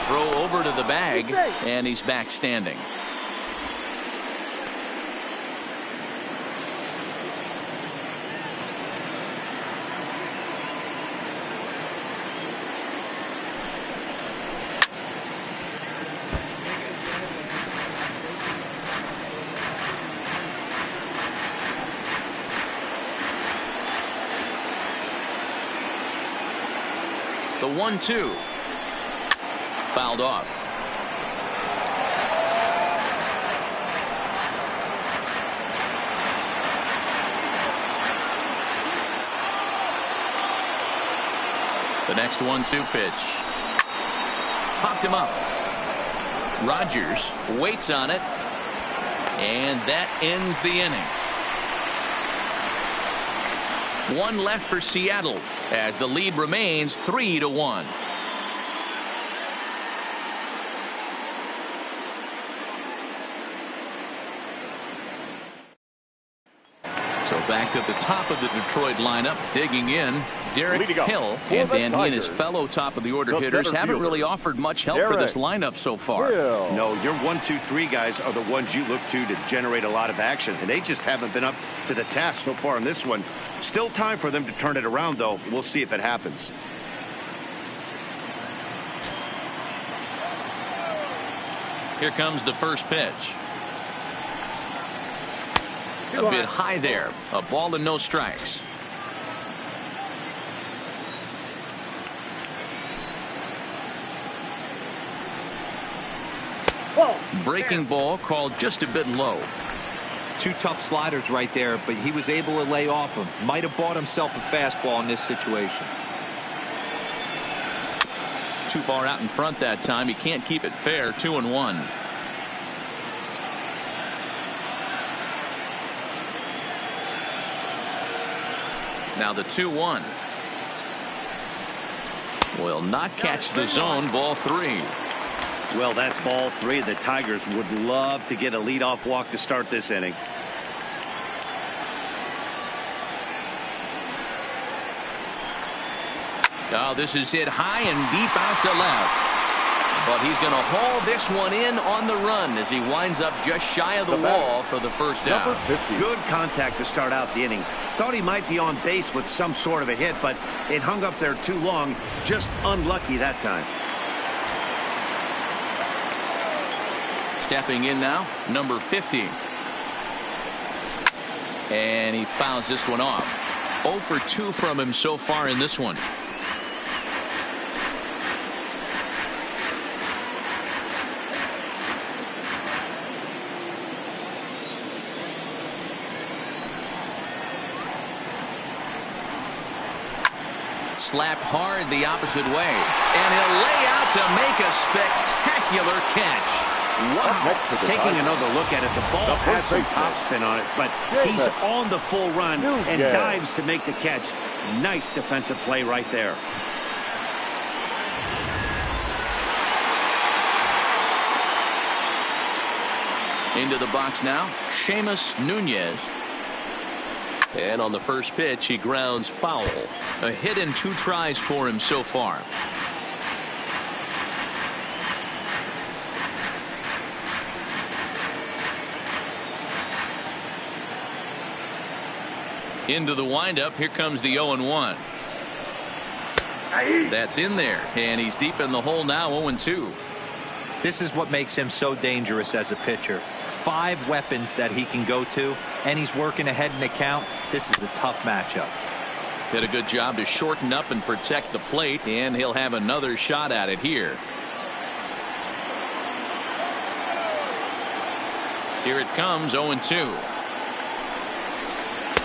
Throw over to the bag, and he's back standing. The 1-2. Fouled off. The next 1-2 pitch. Popped him up. Rogers waits on it. And that ends the inning. 1 left for Seattle as the lead remains 3-1. So back at the top of the Detroit lineup, digging in, Derek Hill, and then he and his fellow top of the order hitters haven't really offered much help for this lineup so far. No, your 1, 2, 3 guys are the ones you look to generate a lot of action, and they just haven't been up to the task so far in this one. Still time for them to turn it around, though. We'll see if it happens. Here comes the first pitch. A bit high there. A ball and no strikes. Breaking ball called just a bit low. 2 tough sliders right there, but he was able to lay off him. Might have bought himself a fastball in this situation. Too far out in front that time. He can't keep it fair. 2-1. Now the 2-1. Will not catch the zone. Ball 3. Well, that's ball 3. The Tigers would love to get a leadoff walk to start this inning. Oh, this is hit high and deep out to left. But he's going to haul this one in on the run as he winds up just shy of the wall for the first out. Good contact to start out the inning. Thought he might be on base with some sort of a hit, but it hung up there too long. Just unlucky that time. Stepping in now, number 50. And he fouls this one off. 0 for 2 from him so far in this one. It's slapped hard the opposite way. And he'll lay out to make a spectacular catch. Wow. Taking another look at it, the ball has some topspin on it, but he's on the full run and dives to make the catch. Nice defensive play right there. Into the box now, Seamus Nunez. And on the first pitch, he grounds foul. A hit in 2 tries for him so far. Into the windup. Here comes the 0-1. That's in there, and he's deep in the hole now. 0-2. This is what makes him so dangerous as a pitcher. 5 weapons that he can go to, and he's working ahead in the count. This is a tough matchup. Did a good job to shorten up and protect the plate, and he'll have another shot at it here. Here it comes, 0-2.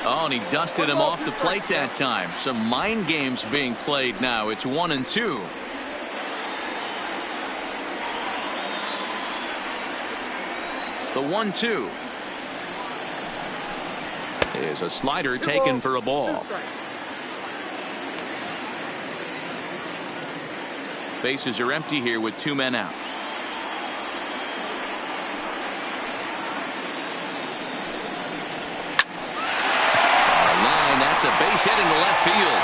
Oh, and he dusted him off the plate that time. Some mind games being played now. It's 1-2. The 1-2 is a slider taken for a ball. Bases are empty here with 2 men out. Line, that's a base hit into left field.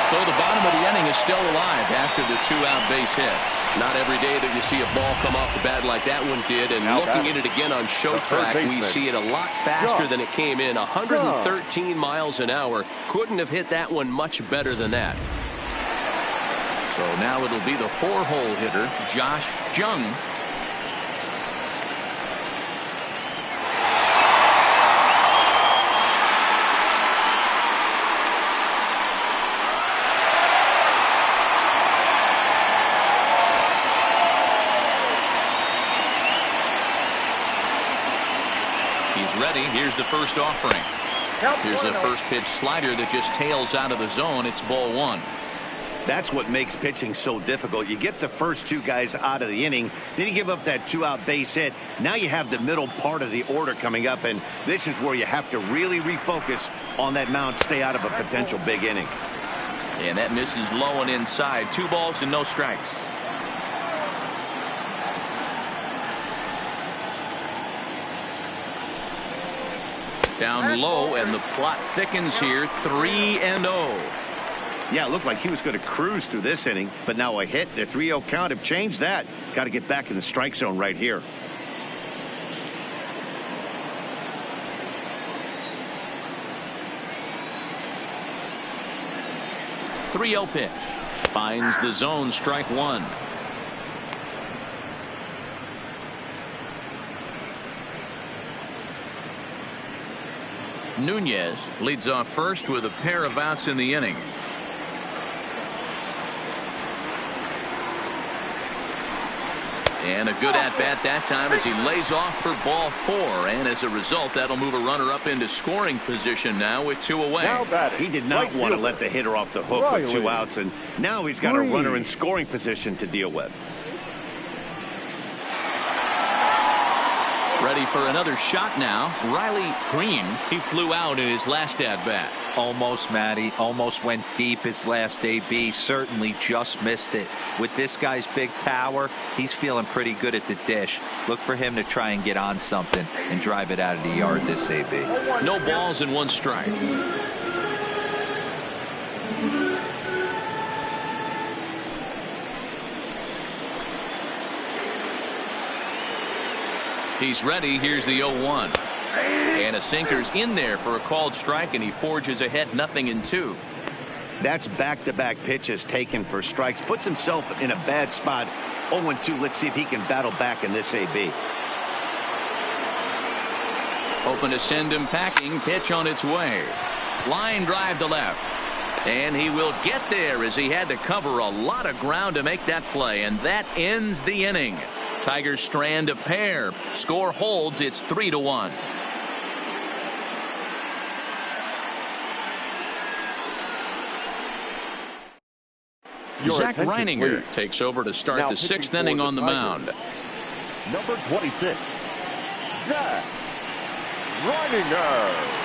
So the bottom of the inning is still alive after the 2-out base hit. Not every day that you see a ball come off the bat like that one did. And looking at it again on show track, we see it a lot faster than it came in. 113 miles an hour. Couldn't have hit that one much better than that. So now it'll be the 4-hole hitter, Josh Jung. Ready. Here's the first offering. Here's a first pitch slider that just tails out of the zone. It's ball 1. That's what makes pitching so difficult. You get the first 2 guys out of the inning, then you give up that 2-out base hit. Now you have the middle part of the order coming up, and this is where you have to really refocus on that mound, stay out of a potential big inning. And that misses low and inside. 2 balls and no strikes. Down low, and the plot thickens here. 3-0. Yeah, it looked like he was going to cruise through this inning, but now a hit, the 3-0 count have changed that. Got to get back in the strike zone right here. .30 pitch. Finds the zone, strike 1. Nunez leads off first with a pair of outs in the inning. And a good at-bat that time as he lays off for ball 4. And as a result, that'll move a runner up into scoring position now with 2 away. He did not want to let the hitter off the hook with 2 outs, and now he's got a runner in scoring position to deal with. Ready for another shot now. Riley Green, he flew out in his last at-bat. Almost, Matty. Almost went deep his last AB. Certainly just missed it. With this guy's big power, he's feeling pretty good at the dish. Look for him to try and get on something and drive it out of the yard this AB. No balls and 1 strike. He's ready. Here's the 0-1. And a sinker's in there for a called strike, and he forges ahead 0-2. That's back-to-back pitches taken for strikes. Puts himself in a bad spot. 0-2. Let's see if he can battle back in this AB. Hoping to send him packing. Pitch on its way. Line drive to left. And he will get there as he had to cover a lot of ground to make that play. And that ends the inning. Tigers strand a pair. Score holds. It's 3-1. Your Zach attention, Reininger please. takes over to start Now the pitching 6th for inning the on the Tigers, mound. Number 26, Zach Reininger.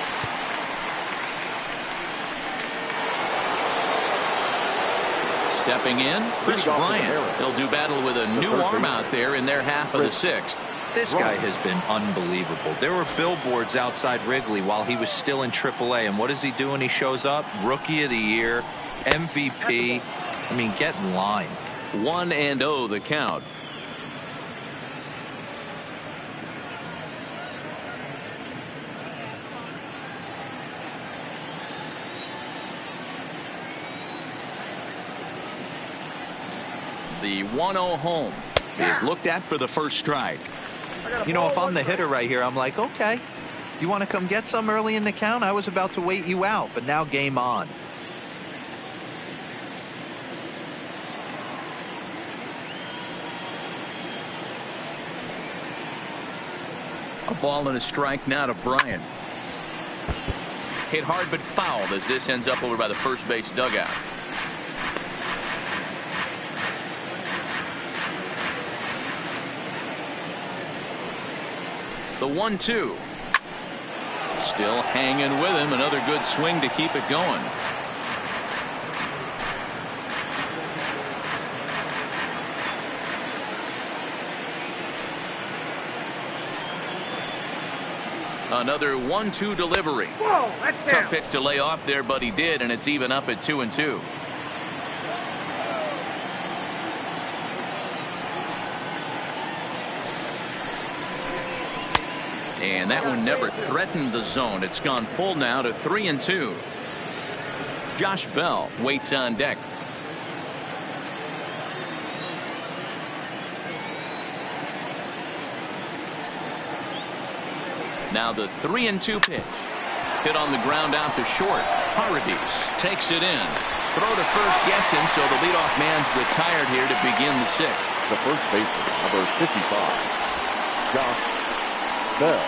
Stepping in, Chris Bryant. He'll do battle with a new arm out there in their half of the 6th. This guy has been unbelievable. There were billboards outside Wrigley while he was still in AAA, and what does he do when he shows up? Rookie of the Year, MVP. I mean, get in line. 1-0 the count. The 1-0 home is looked at for the first strike. You know, if I'm the hitter right here, I'm like, okay, you want to come get some early in the count? I was about to wait you out, but now game on. A ball and a strike now to Bryant. Hit hard but fouled as this ends up over by the first base dugout. The 1-2. Still hanging with him. Another good swing to keep it going. Another 1-2 delivery. Whoa, that's Tough down. pitch to lay off there, but he did, and it's even up at 2-2. And that one never threatened the zone. It's gone full now to 3-2. Josh Bell waits on deck. Now the 3-2 pitch. Hit on the ground out to short. Paradis takes it in. Throw to first gets him, so the leadoff man's retired here to begin the 6th. The first baseman, number 55, Josh Bell.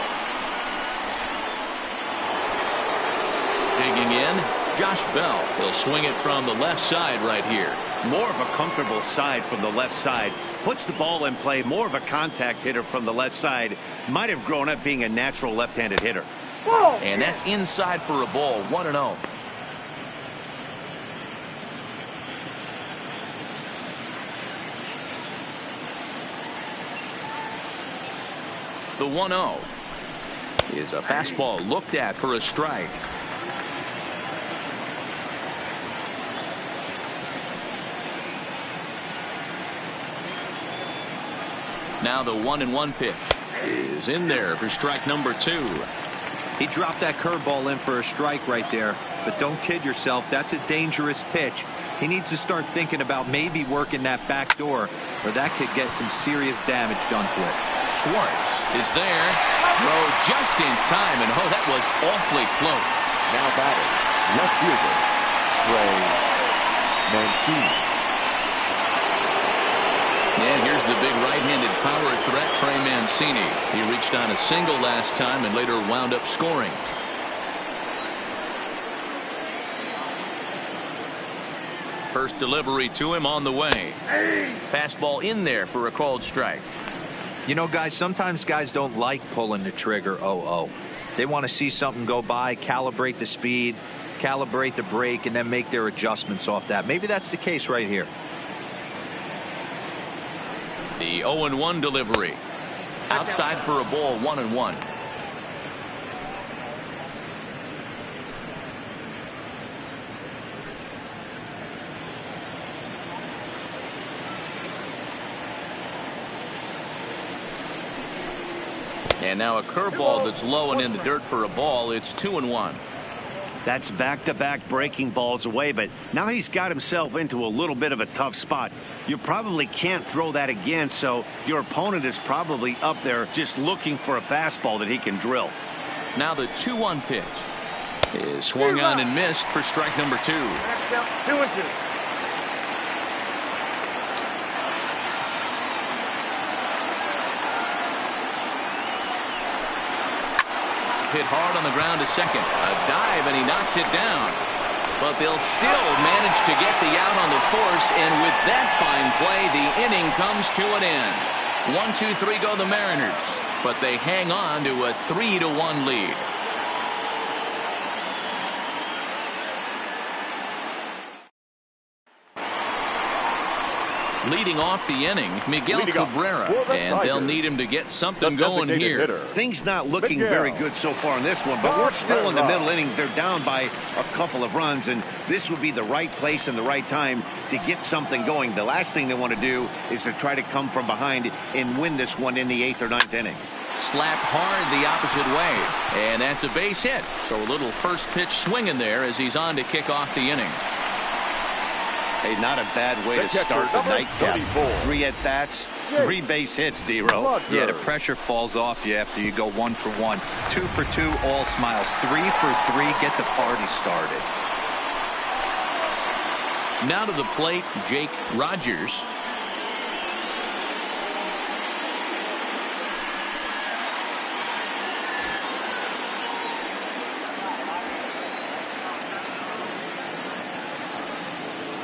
Digging in, Josh Bell. He'll swing it from the left side right here. More of a comfortable side from the left side. Puts the ball in play. More of a contact hitter from the left side. Might have grown up being a natural left-handed hitter. Whoa. And that's inside for a ball. 1-0. The 1-0 is a fastball looked at for a strike. Now the 1-1 pitch is in there for strike number 2. He dropped that curveball in for a strike right there, but don't kid yourself. That's a dangerous pitch. He needs to start thinking about maybe working that back door, or that could get some serious damage done to it. Schwartz is there. Throw just in time, and oh, that was awfully close. Now batting, left fielder, Trey Mancini. And here's the big right-handed power threat, Trey Mancini. He reached on a single last time and later wound up scoring. First delivery to him on the way. Fastball in there for a called strike. You know, guys, sometimes guys don't like pulling the trigger 0-0. They want to see something go by, calibrate the speed, calibrate the brake, and then make their adjustments off that. Maybe that's the case right here. The 0-1 delivery. Outside for a ball, 1-1. And now a curveball that's low and in the dirt for a ball. It's 2-1. That's back-to-back breaking balls away, but now he's got himself into a little bit of a tough spot. You probably can't throw that again, so your opponent is probably up there just looking for a fastball that he can drill. Now the 2-1 pitch is swung on and missed for strike number 2. 2-2. Hit hard on the ground to second. A dive, and he knocks it down. but they'll still manage to get the out on the force, and with that fine play, the inning comes to an end. 1-2-3 go the Mariners, but they hang on to a 3-1 lead. Leading off the inning, Miguel Cabrera, and they'll need him to get something going here. Things not looking very good so far in this one, but we're still in the middle innings. They're down by a couple of runs, and this would be the right place and the right time to get something going. The last thing they want to do is to try to come from behind and win this one in the 8th or 9th inning. Slapped hard the opposite way, and that's a base hit. So a little first pitch swing in there as he's on to kick off the inning. Hey, not a bad way to start the nightcap. 3 at-bats, 3 base hits, D-Row. Yeah, the pressure falls off you after you go 1 for 1. 2 for 2, all smiles. 3 for 3, get the party started. Now to the plate, Jake Rogers.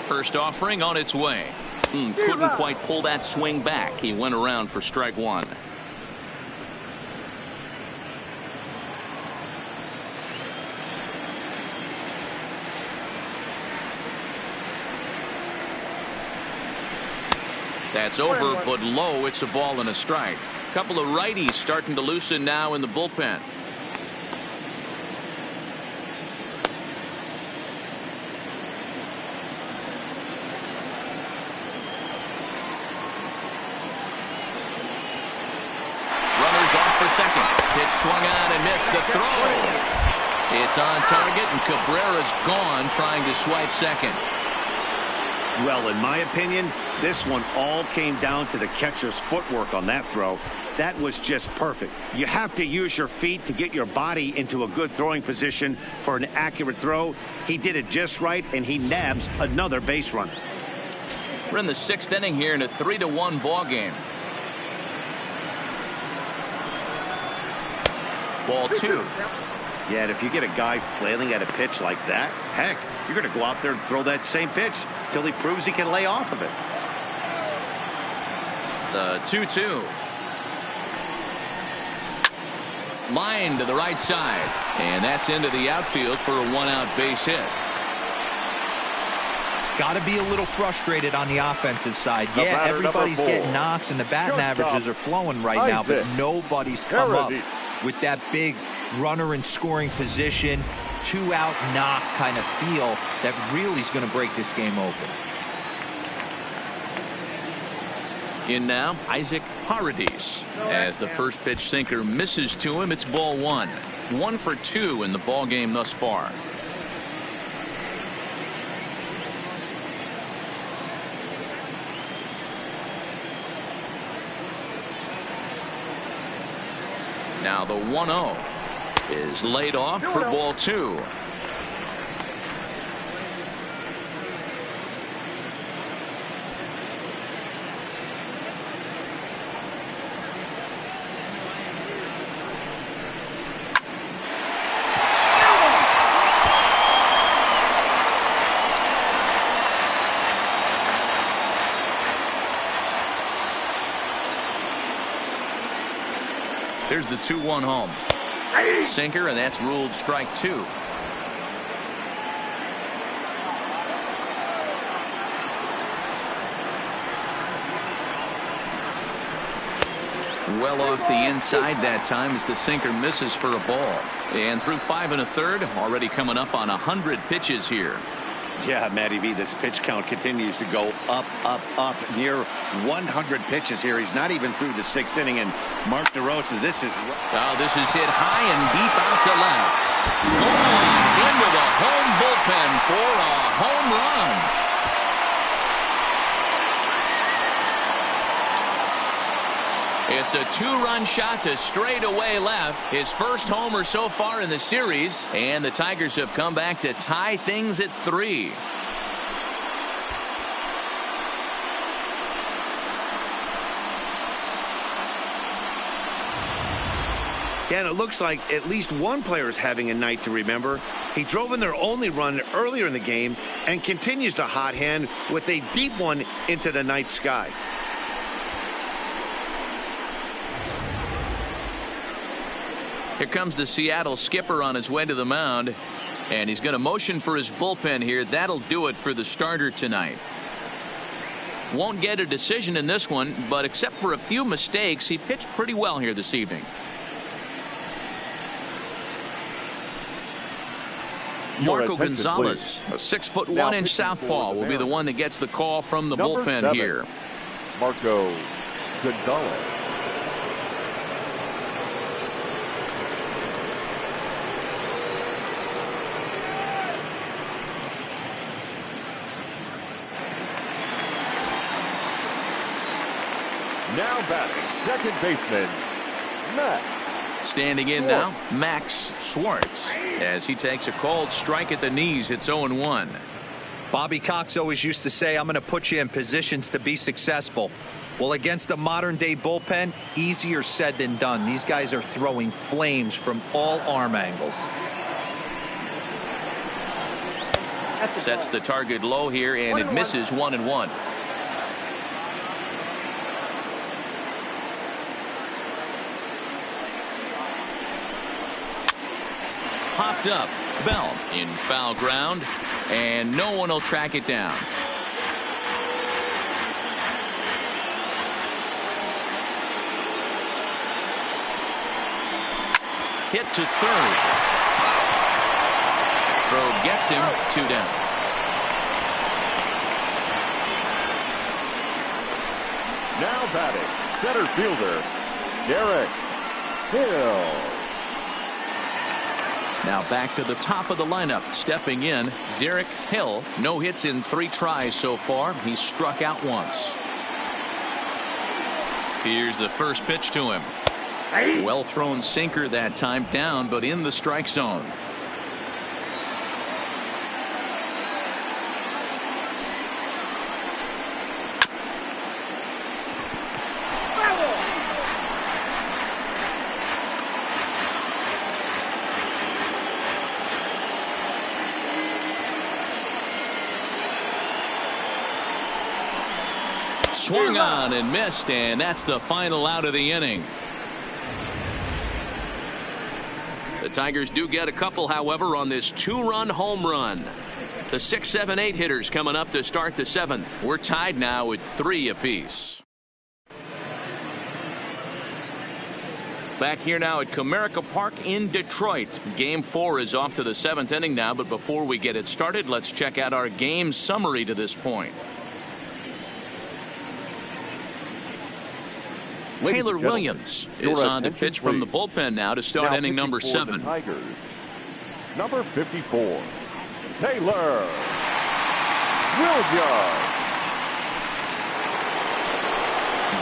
First offering on its way. Couldn't quite pull that swing back. He went around for strike 1. That's over, but low. It's a ball and a strike. Couple of righties starting to loosen now in the bullpen. Second. Pitch swung on and missed the throw. It's on target, and Cabrera's gone trying to swipe second. Well, in my opinion, this one all came down to the catcher's footwork on that throw. That was just perfect. You have to use your feet to get your body into a good throwing position for an accurate throw. He did it just right, and he nabs another base runner. We're in the 6th inning here in a 3-1 ball game. Ball 2. Yeah, and if you get a guy flailing at a pitch like that, heck, you're going to go out there and throw that same pitch till he proves he can lay off of it. The 2-2. Line to the right side, and that's into the outfield for a 1-out base hit. Got to be a little frustrated on the offensive side. Yeah, everybody's getting knocks, and the batting averages are flowing right now, but nobody's come up with that big runner in scoring position, 2-out knock kind of feel that really is going to break this game open. In now, Isaac Paredes. As the first pitch sinker misses to him, it's ball 1. 1 for 2 in the ball game thus far. Now the 1-0 is laid off for ball 2. Here's the 2-1 home. Sinker, and that's ruled strike 2. Well off the inside that time as the sinker misses for a ball. And through 5 1/3, already coming up on 100 pitches here. Yeah, Matty V, this pitch count continues to go up, up, up, near 100 pitches here. He's not even through the 6th inning, and Mark DeRosa, this is hit high and deep out to left. Going into the home bullpen for a home run. It's a 2-run shot to straightaway left. His first homer so far in the series, and the Tigers have come back to tie things at 3. Yeah, and it looks like at least one player is having a night to remember. He drove in their only run earlier in the game and continues the hot hand with a deep one into the night sky. Here comes the Seattle skipper on his way to the mound, and he's going to motion for his bullpen here. That'll do it for the starter tonight. Won't get a decision in this one, but except for a few mistakes, he pitched pretty well here this evening. Marco Gonzalez, a 6'1" southpaw, will be the one that gets the call from the bullpen here. Marco Gonzalez. Now batting, second baseman, Max. Standing in now, Max Schwartz, as he takes a cold strike at the knees. It's 0-1. Bobby Cox always used to say, I'm going to put you in positions to be successful. Well, against the modern-day bullpen, easier said than done. These guys are throwing flames from all arm angles. Sets the target low here, and it misses 1-1. Popped up. Bell in foul ground, and no one will track it down. Hit to third. Throw gets him, 2 down. Now batting, center fielder, Derek Hill. Now back to the top of the lineup. Stepping in, Derek Hill. No hits in 3 tries so far. He's struck out once. Here's the first pitch to him. Well thrown sinker that time, down but in the strike zone. Swung on and missed, and that's the final out of the inning. The Tigers do get a couple, however, on this 2-run home run. The 6, 7, 8 hitters coming up to start the 7th. We're tied now with 3 apiece. Back here now at Comerica Park in Detroit. Game 4 is off to the 7th inning now, but before we get it started, let's check out our game summary to this point. Taylor Williams is on to pitch from the bullpen now to start inning number 7. Tigers. Number 54, Taylor Williams.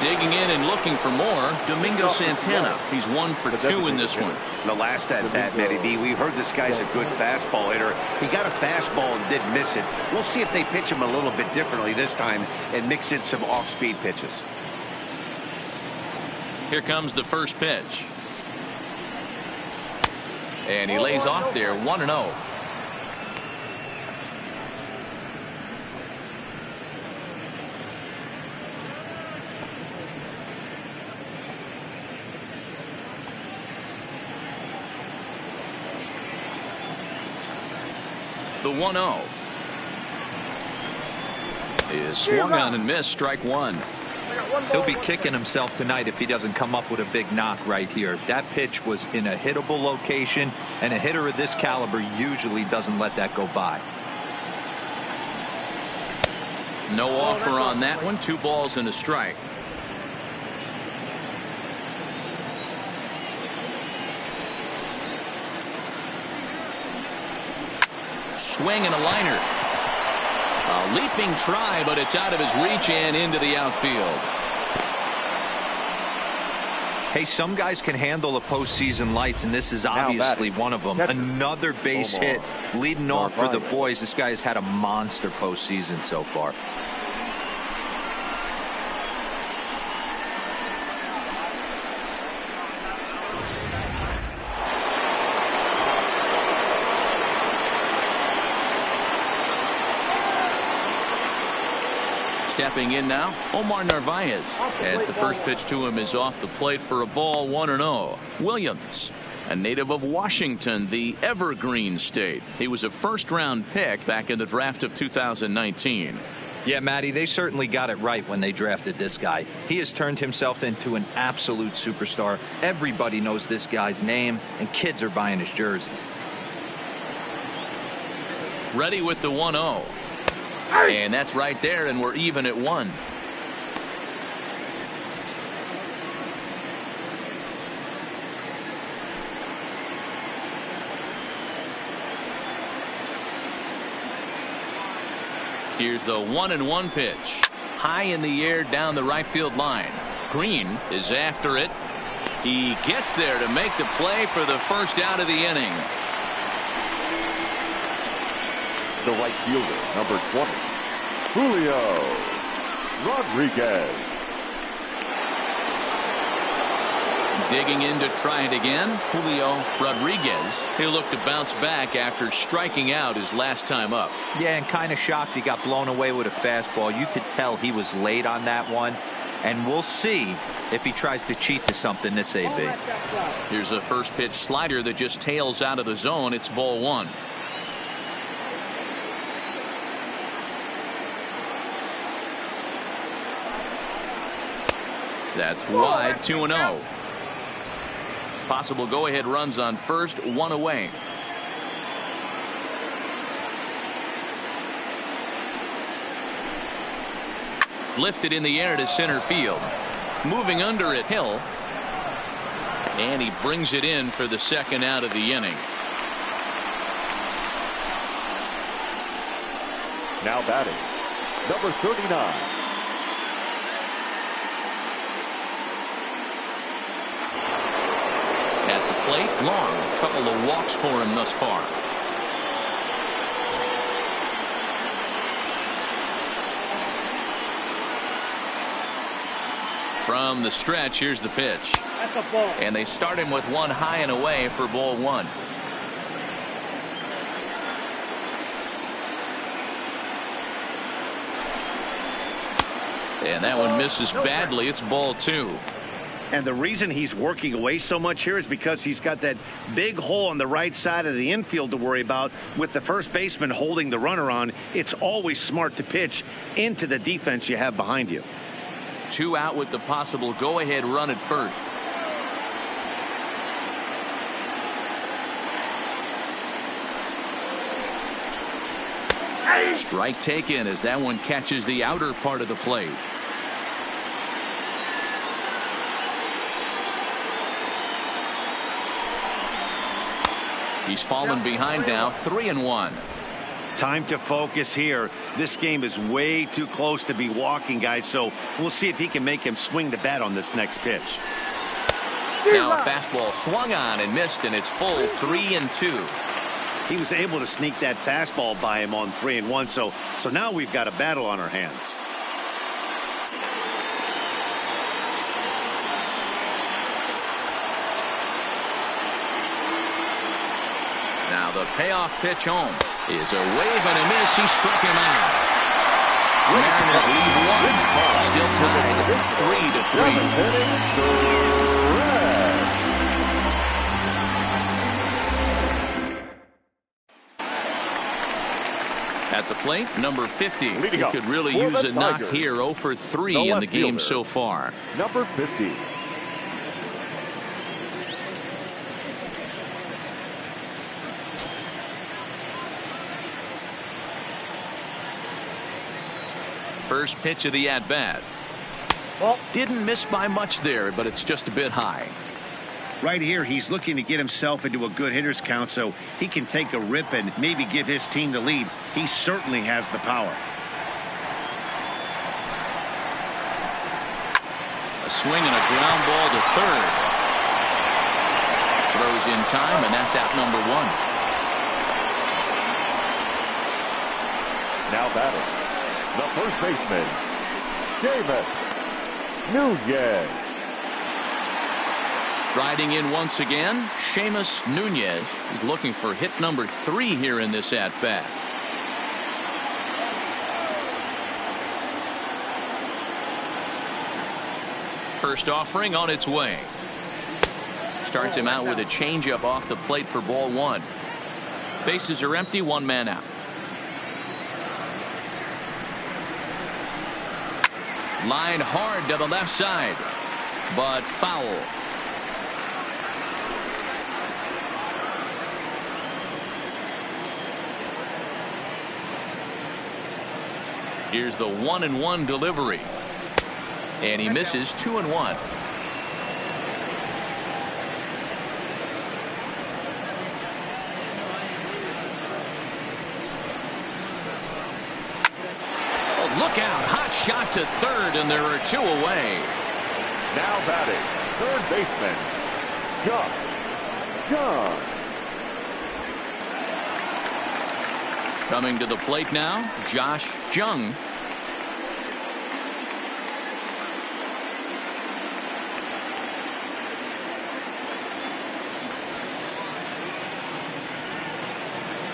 Digging in and looking for more, Domingo Santana. He's 1 for 2 in this one. The last at bat, Matty D, we heard this guy's a good fastball hitter. He got a fastball and did miss it. We'll see if they pitch him a little bit differently this time and mix in some off-speed pitches. Here comes the first pitch. And he lays off there, 1-0. The 1-0 is swung on and missed, strike 1. He'll be kicking himself tonight if he doesn't come up with a big knock right here. That pitch was in a hittable location, and a hitter of this caliber usually doesn't let that go by. No offer on that one. 2 balls and a strike. Swing and a liner. A leaping try, but it's out of his reach and into the outfield. Hey, some guys can handle the postseason lights, and this is obviously one of them. Another base hit leading off for the boys. This guy has had a monster postseason so far. Stepping in now, Omar Narvaez, as the first pitch to him is off the plate for a ball 1-0. Williams, a native of Washington, the Evergreen State. He was a first-round pick back in the draft of 2019. Yeah, Matty, they certainly got it right when they drafted this guy. He has turned himself into an absolute superstar. Everybody knows this guy's name, and kids are buying his jerseys. Ready with the 1-0. And that's right there, and we're even at 1. Here's the 1-1 pitch. High in the air down the right field line. Green is after it. He gets there to make the play for the first out of the inning. The right fielder, number 20, Julio Rodriguez. Digging in to try it again, Julio Rodriguez. He'll look to bounce back after striking out his last time up. Yeah, and kind of shocked he got blown away with a fastball. You could tell he was late on that one. And we'll see if he tries to cheat to something this AB. Here's a first pitch slider that just tails out of the zone. It's ball 1. That's wide, 2-0. Possible go-ahead runs on first, 1 away. Lifted in the air to center field. Moving under it, Hill. And he brings it in for the second out of the inning. Now batting, number 39. At the plate, Long. A couple of walks for him thus far. From the stretch, here's the pitch. That's a ball. And they start him with one high and away for ball 1. And that one misses badly. It's ball 2. And the reason he's working away so much here is because he's got that big hole on the right side of the infield to worry about. With the first baseman holding the runner on, it's always smart to pitch into the defense you have behind you. 2 out with the possible go-ahead run at first. Strike taken as that one catches the outer part of the plate. He's fallen behind now, 3-1. Time to focus here. This game is way too close to be walking, guys, so we'll see if he can make him swing the bat on this next pitch. Now a fastball swung on and missed, and it's full 3-2. He was able to sneak that fastball by him on 3-1, so now we've got a battle on our hands. Now the payoff pitch home is a wave and a miss. He struck him out. Mariners lead 1. Still tied 3-3. At the plate, number 50. He could really use a knock here. 0 for 3 in the game so far. Number 50. First pitch of the at-bat. Didn't miss by much there, but it's just a bit high. Right here, he's looking to get himself into a good hitter's count so he can take a rip and maybe give his team the lead. He certainly has the power. A swing and a ground ball to third. Throws in time, and that's out number 1. Now batting, the first baseman, Seamus Nunez. Riding in once again, Seamus Nunez is looking for hit number 3 here in this at-bat. First offering on its way. Starts him out with a changeup off the plate for ball one. Bases are empty, one man out. Line hard to the left side, but foul. Here's the 1-1 delivery. And he misses 2-1. Oh, look out. Hot shot to third, and there are two away. Now batting, third baseman, John. Coming to the plate now, Josh Jung.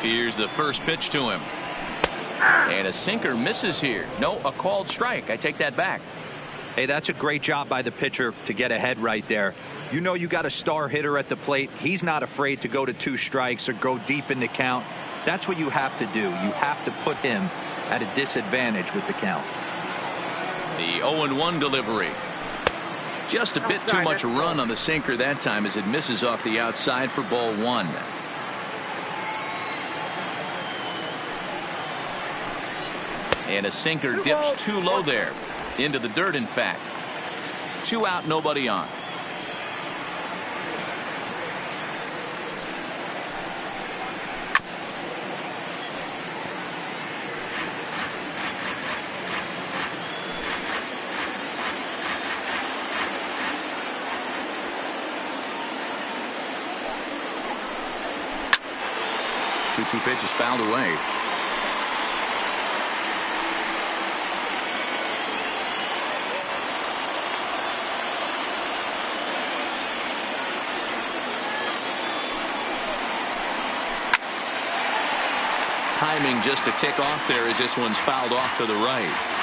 Here's the first pitch to him. And a sinker misses here. No, a called strike. I take that back. Hey, that's a great job by the pitcher to get ahead right there. You know you got a star hitter at the plate. He's not afraid to go to 2 strikes or go deep in the count. That's what you have to do. You have to put him at a disadvantage with the count. The 0-1 delivery. Just a bit too much run on the sinker that time as it misses off the outside for ball one. And a sinker dips too low there. Into the dirt, in fact. 2 out, nobody on. Two pitches fouled away. Timing just a tick off there as this one's fouled off to the right.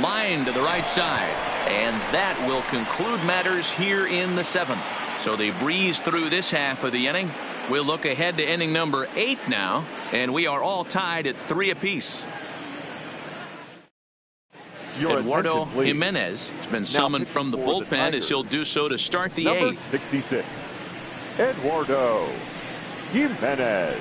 Line to the right side, and that will conclude matters here in the 7th. So they breeze through this half of the inning. We'll look ahead to inning number 8 now, and we are all tied at 3 apiece. Eduardo Jimenez has been summoned from the bullpen as he'll do so to start the 8th. Number 66, Eduardo Jimenez.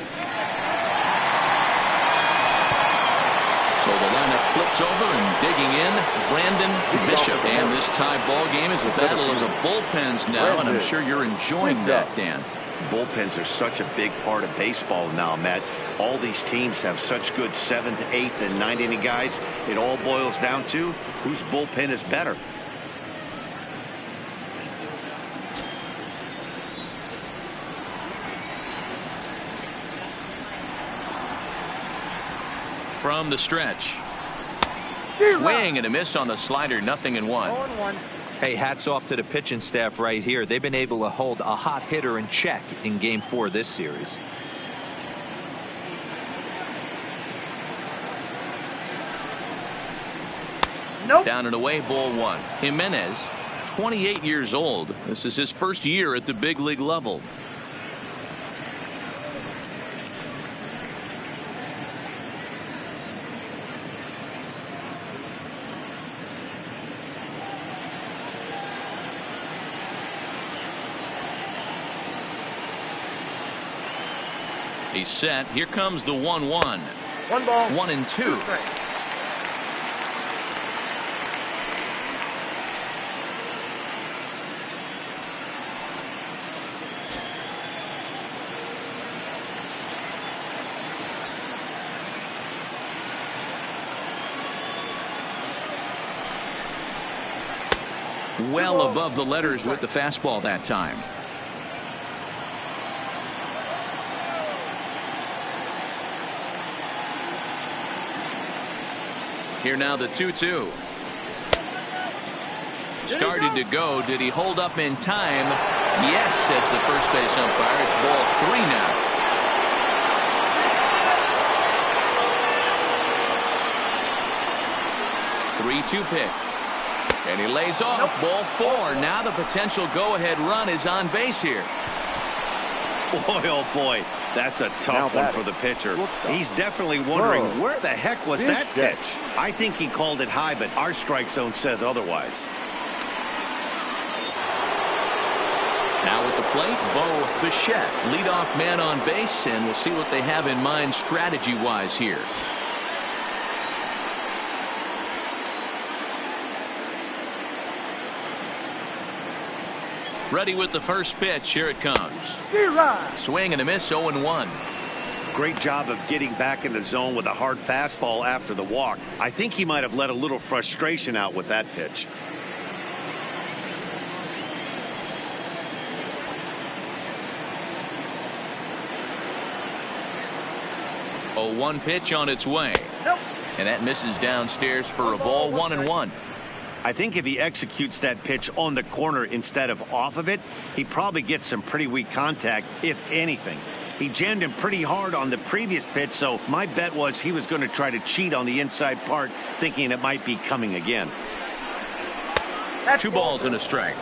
So the lineup flips over and digging in, Brandon Bishop. And this tie ball game is a battle of the bullpens now, and I'm sure you're enjoying that, Dan. Bullpens are such a big part of baseball now, Matt. All these teams have such good 7th, 8th, and 9th inning guys. It all boils down to whose bullpen is better. From the stretch. Swing and a miss on the slider, 0-1. Hey, hats off to the pitching staff right here. They've been able to hold a hot hitter in check in game 4 of this series. Down and away, ball 1. Jimenez, 28 years old. This is his first year at the big league level. He's set. Here comes the 1-1. 1 ball. 1-2. Well above the letters with the fastball that time. Here now the 2-2. Started to go. Did he hold up in time? Yes, says the first base umpire. It's ball 3 now. 3-2 pitch. And he lays off. Ball 4. Now the potential go-ahead run is on base here. Boy, oh boy, that's a tough one for the pitcher. He's definitely wondering where the heck was that pitch. I think he called it high, but our strike zone says otherwise. Now at the plate, Bo Bichette, leadoff man on base, and we'll see what they have in mind strategy-wise here. Ready with the first pitch. Here it comes. Swing and a miss, 0-1. Great job of getting back in the zone with a hard fastball after the walk. I think he might have let a little frustration out with that pitch. 0-1 pitch on its way. And that misses downstairs for a ball, 1-1. I think if he executes that pitch on the corner instead of off of it, he probably gets some pretty weak contact, if anything. He jammed him pretty hard on the previous pitch, so my bet was he was going to try to cheat on the inside part, thinking it might be coming again. 2 balls and a strike.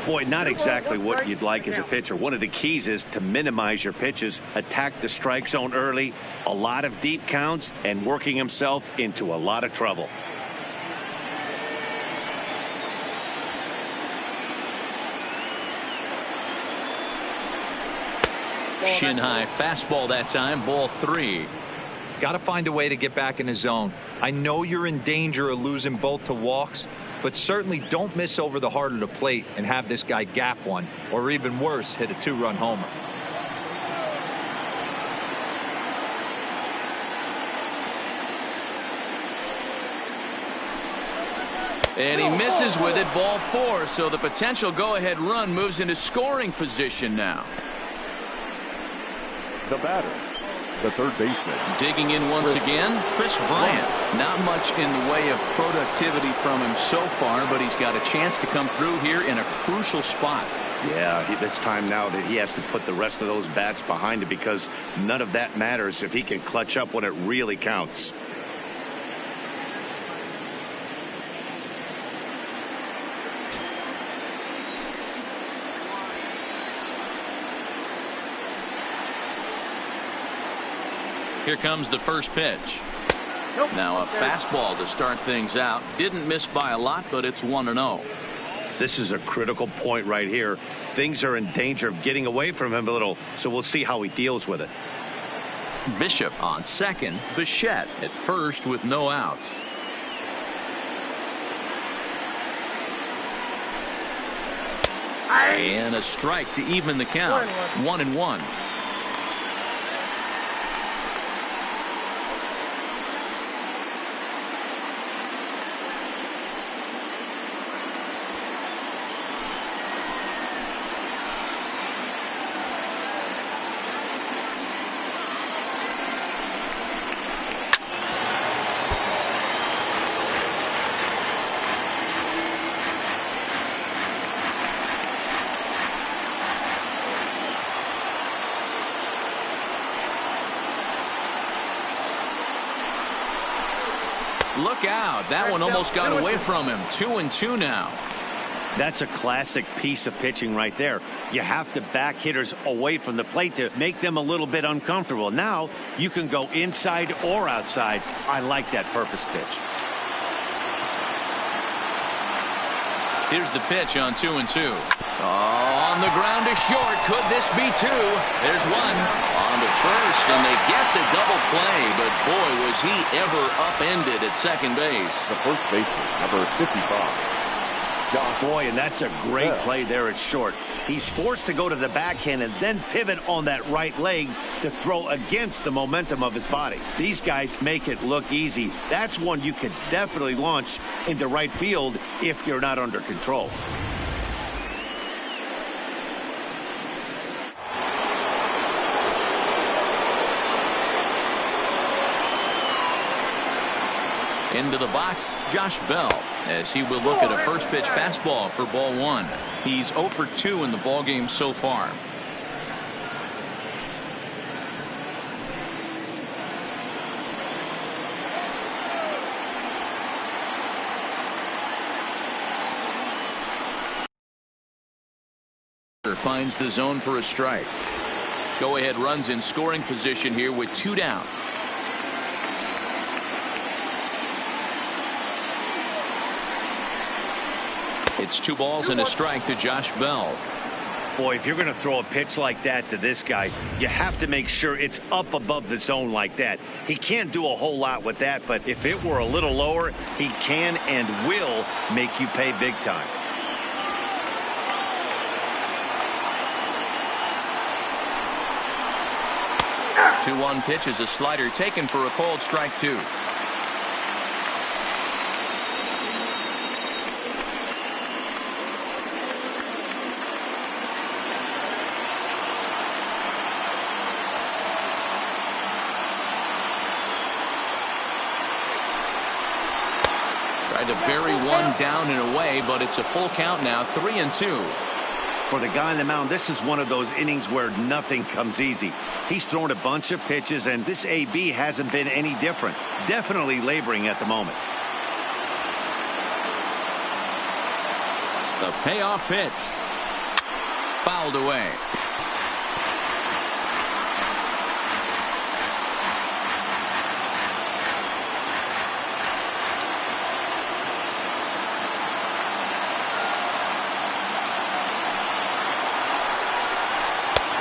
Boy, not exactly what you'd like as a pitcher. One of the keys is to minimize your pitches, attack the strike zone early, a lot of deep counts, and working himself into a lot of trouble. Shin high fastball that time, ball 3. Got to find a way to get back in the zone. I know you're in danger of losing both to walks, but certainly don't miss over the heart of the plate and have this guy gap one, or even worse, hit a 2-run homer. And he misses with it, ball 4. So the potential go-ahead run moves into scoring position now. The batter, the third baseman. Digging in once again, Chris Bryant. Not much in the way of productivity from him so far, but he's got a chance to come through here in a crucial spot. Yeah, it's time now that he has to put the rest of those bats behind him, because none of that matters if he can clutch up when it really counts. Here comes the first pitch. Now a fastball to start things out. Didn't miss by a lot, but it's 1-0. This is a critical point right here. Things are in danger of getting away from him a little, so we'll see how he deals with it. Bishop on second. Bichette at first with no outs. And a strike to even the count. 1-1. Look out. That one almost got away from him. 2-2 now. That's a classic piece of pitching right there. You have to back hitters away from the plate to make them a little bit uncomfortable. Now you can go inside or outside. I like that purpose pitch. Here's the pitch on 2-2. Oh, on the ground to short. Could this be 2? There's one. On to first, and they get the double play. But boy, was he ever upended at second base. The first baseman, number 55. Boy, and that's a great play there at short. He's forced to go to the backhand and then pivot on that right leg to throw against the momentum of his body. These guys make it look easy. That's one you could definitely launch into right field if you're not under control. Into the box, Josh Bell, as he will look at a first pitch fastball for ball 1. He's 0 for 2 in the ballgame so far. Finds the zone for a strike. Go-ahead runs in scoring position here with 2 down. It's 2 balls and a strike to Josh Bell. Boy, if you're going to throw a pitch like that to this guy, you have to make sure it's up above the zone like that. He can't do a whole lot with that, but if it were a little lower, he can and will make you pay big time. The 2-1 pitch is a slider taken for a called strike 2. Tried to bury one down and away, but it's a full count now, 3-2. For the guy on the mound, this is one of those innings where nothing comes easy. He's thrown a bunch of pitches, and this AB hasn't been any different. Definitely laboring at the moment. The payoff pitch. Fouled away.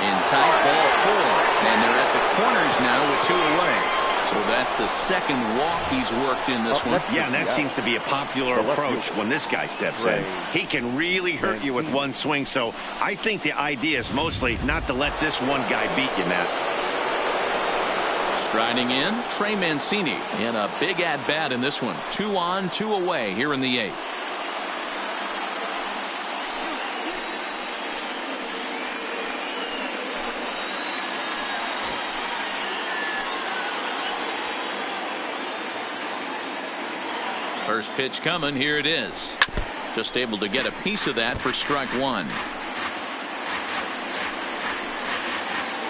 In tight, ball 4, and they're at the corners now with 2 away. So that's the second walk he's worked in this one. Yeah, and that seems to be a popular approach when this guy steps in. He can really hurt you with one swing, so I think the idea is mostly not to let this one guy beat you, Matt. Striding in, Trey Mancini in a big at-bat in this one. 2 on, 2 away here in the 8th. First pitch coming. Here it is. Just able to get a piece of that for strike 1.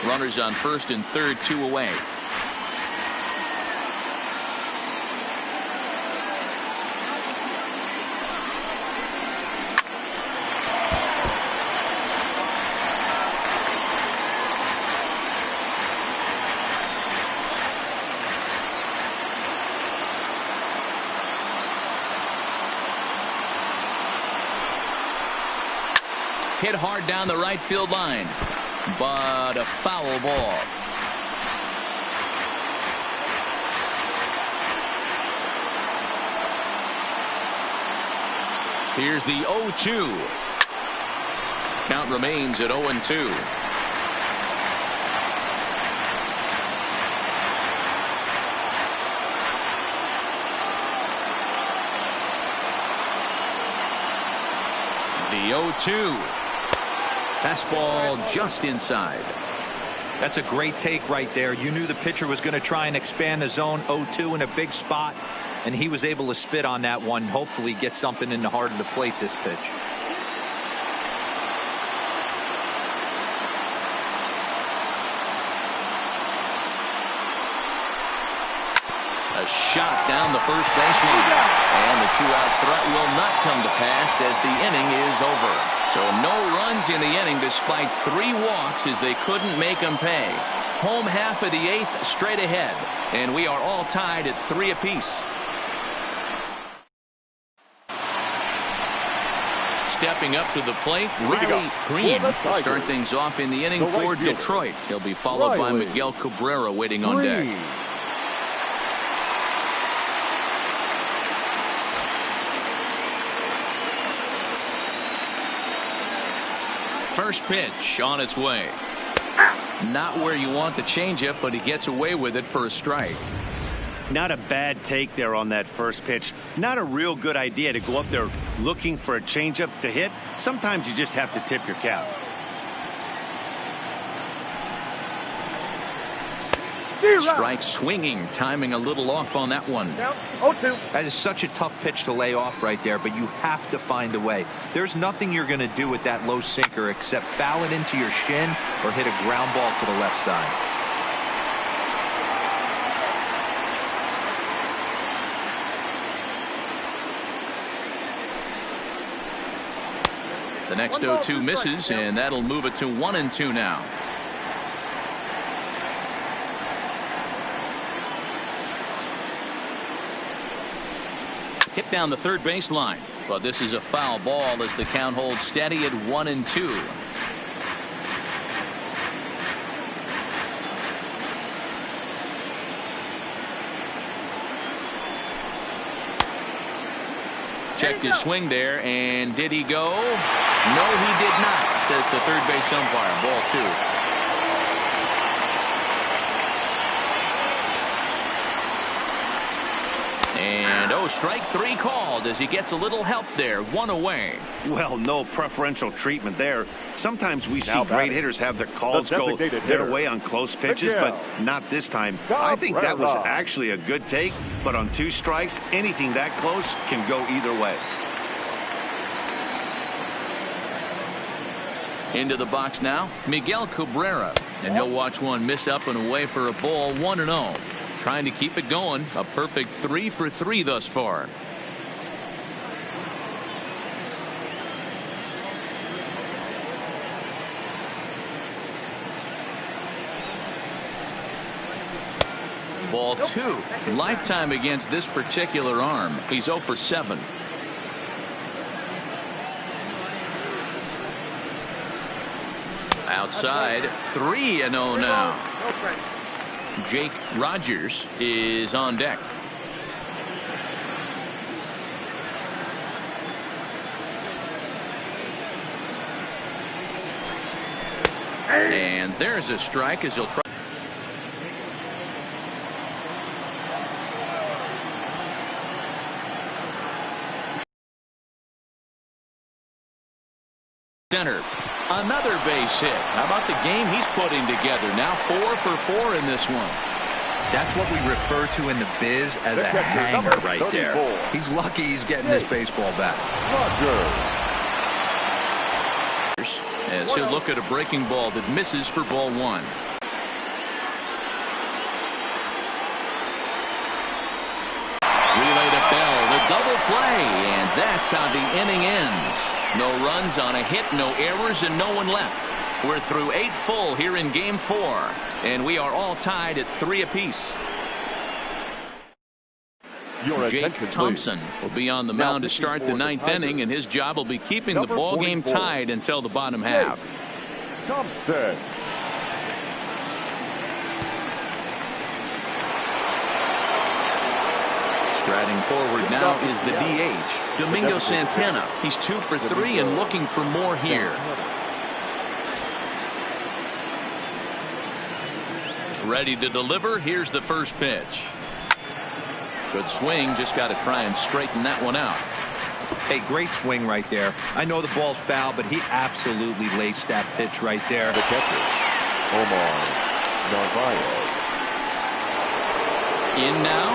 Runners on first and third, 2 away. Hit hard down the right field line, but a foul ball. Here's the 0-2. Count remains at 0-2. The 0-2. Fastball just inside. That's a great take right there. You knew the pitcher was going to try and expand the zone. 0-2 in a big spot, and he was able to spit on that one. Hopefully get something in the heart of the plate this pitch. A shot down the first baseline, and the 2-out threat will not come to pass as the inning is over. So no runs in the inning despite 3 walks as they couldn't make them pay. Home half of the 8th straight ahead, and we are all tied at 3 apiece. Stepping up to the plate, Riley Green will start things off in the inning for Detroit. He'll be followed by Miguel Cabrera waiting on deck. First pitch on its way. Not where you want the changeup, but he gets away with it for a strike. Not a bad take there on that first pitch. Not a real good idea to go up there looking for a changeup to hit. Sometimes you just have to tip your cap. Strike swinging, timing a little off on that one. 0-2. That is such a tough pitch to lay off right there, but you have to find a way. There's nothing you're going to do with that low sinker except foul it into your shin or hit a ground ball to the left side. The next 0-2 misses, and that'll move it to 1-2 now. Hit down the third baseline, but this is a foul ball as the count holds steady at 1-2. Checked his swing there, and did he go? No, he did not, says the third base umpire. Ball 2. And strike 3 called as he gets a little help there. 1 away. Well, no preferential treatment there. Sometimes we see great hitters have their calls go their way on close pitches, but not this time. I think that was actually a good take, but on 2 strikes, anything that close can go either way. Into the box now, Miguel Cabrera, and he'll watch one miss up and away for a ball. 1-0. Trying to keep it going. A perfect 3 for 3 thus far. Ball 2. Lifetime against this particular arm. He's 0 for 7. Outside. 3-0 now. Jake Rogers is on deck. And there's a strike as he'll try. Center. Another base hit. How about the game he's putting together? Now 4 for 4 in this one. That's what we refer to in the biz as a hanger right there. He's lucky he's getting this baseball back. As he'll look at a breaking ball that misses for ball 1. Relay to Bell, the double play, and that's how the inning ends. No runs on a hit, no errors, and no one left. We're through 8 full here in Game 4, and we are all tied at 3 apiece. Jake Thompson will be on the mound to start the 9th inning, and his job will be keeping the ball game tied until the bottom half. Thompson. Striding forward now is the DH, Domingo Santana. He's 2 for 3 and looking for more here. Ready to deliver. Here's the first pitch. Good swing. Just got to try and straighten that one out. Hey, great swing right there. I know the ball's foul, but he absolutely laced that pitch right there. The catcher, Omar Narvaez. In now.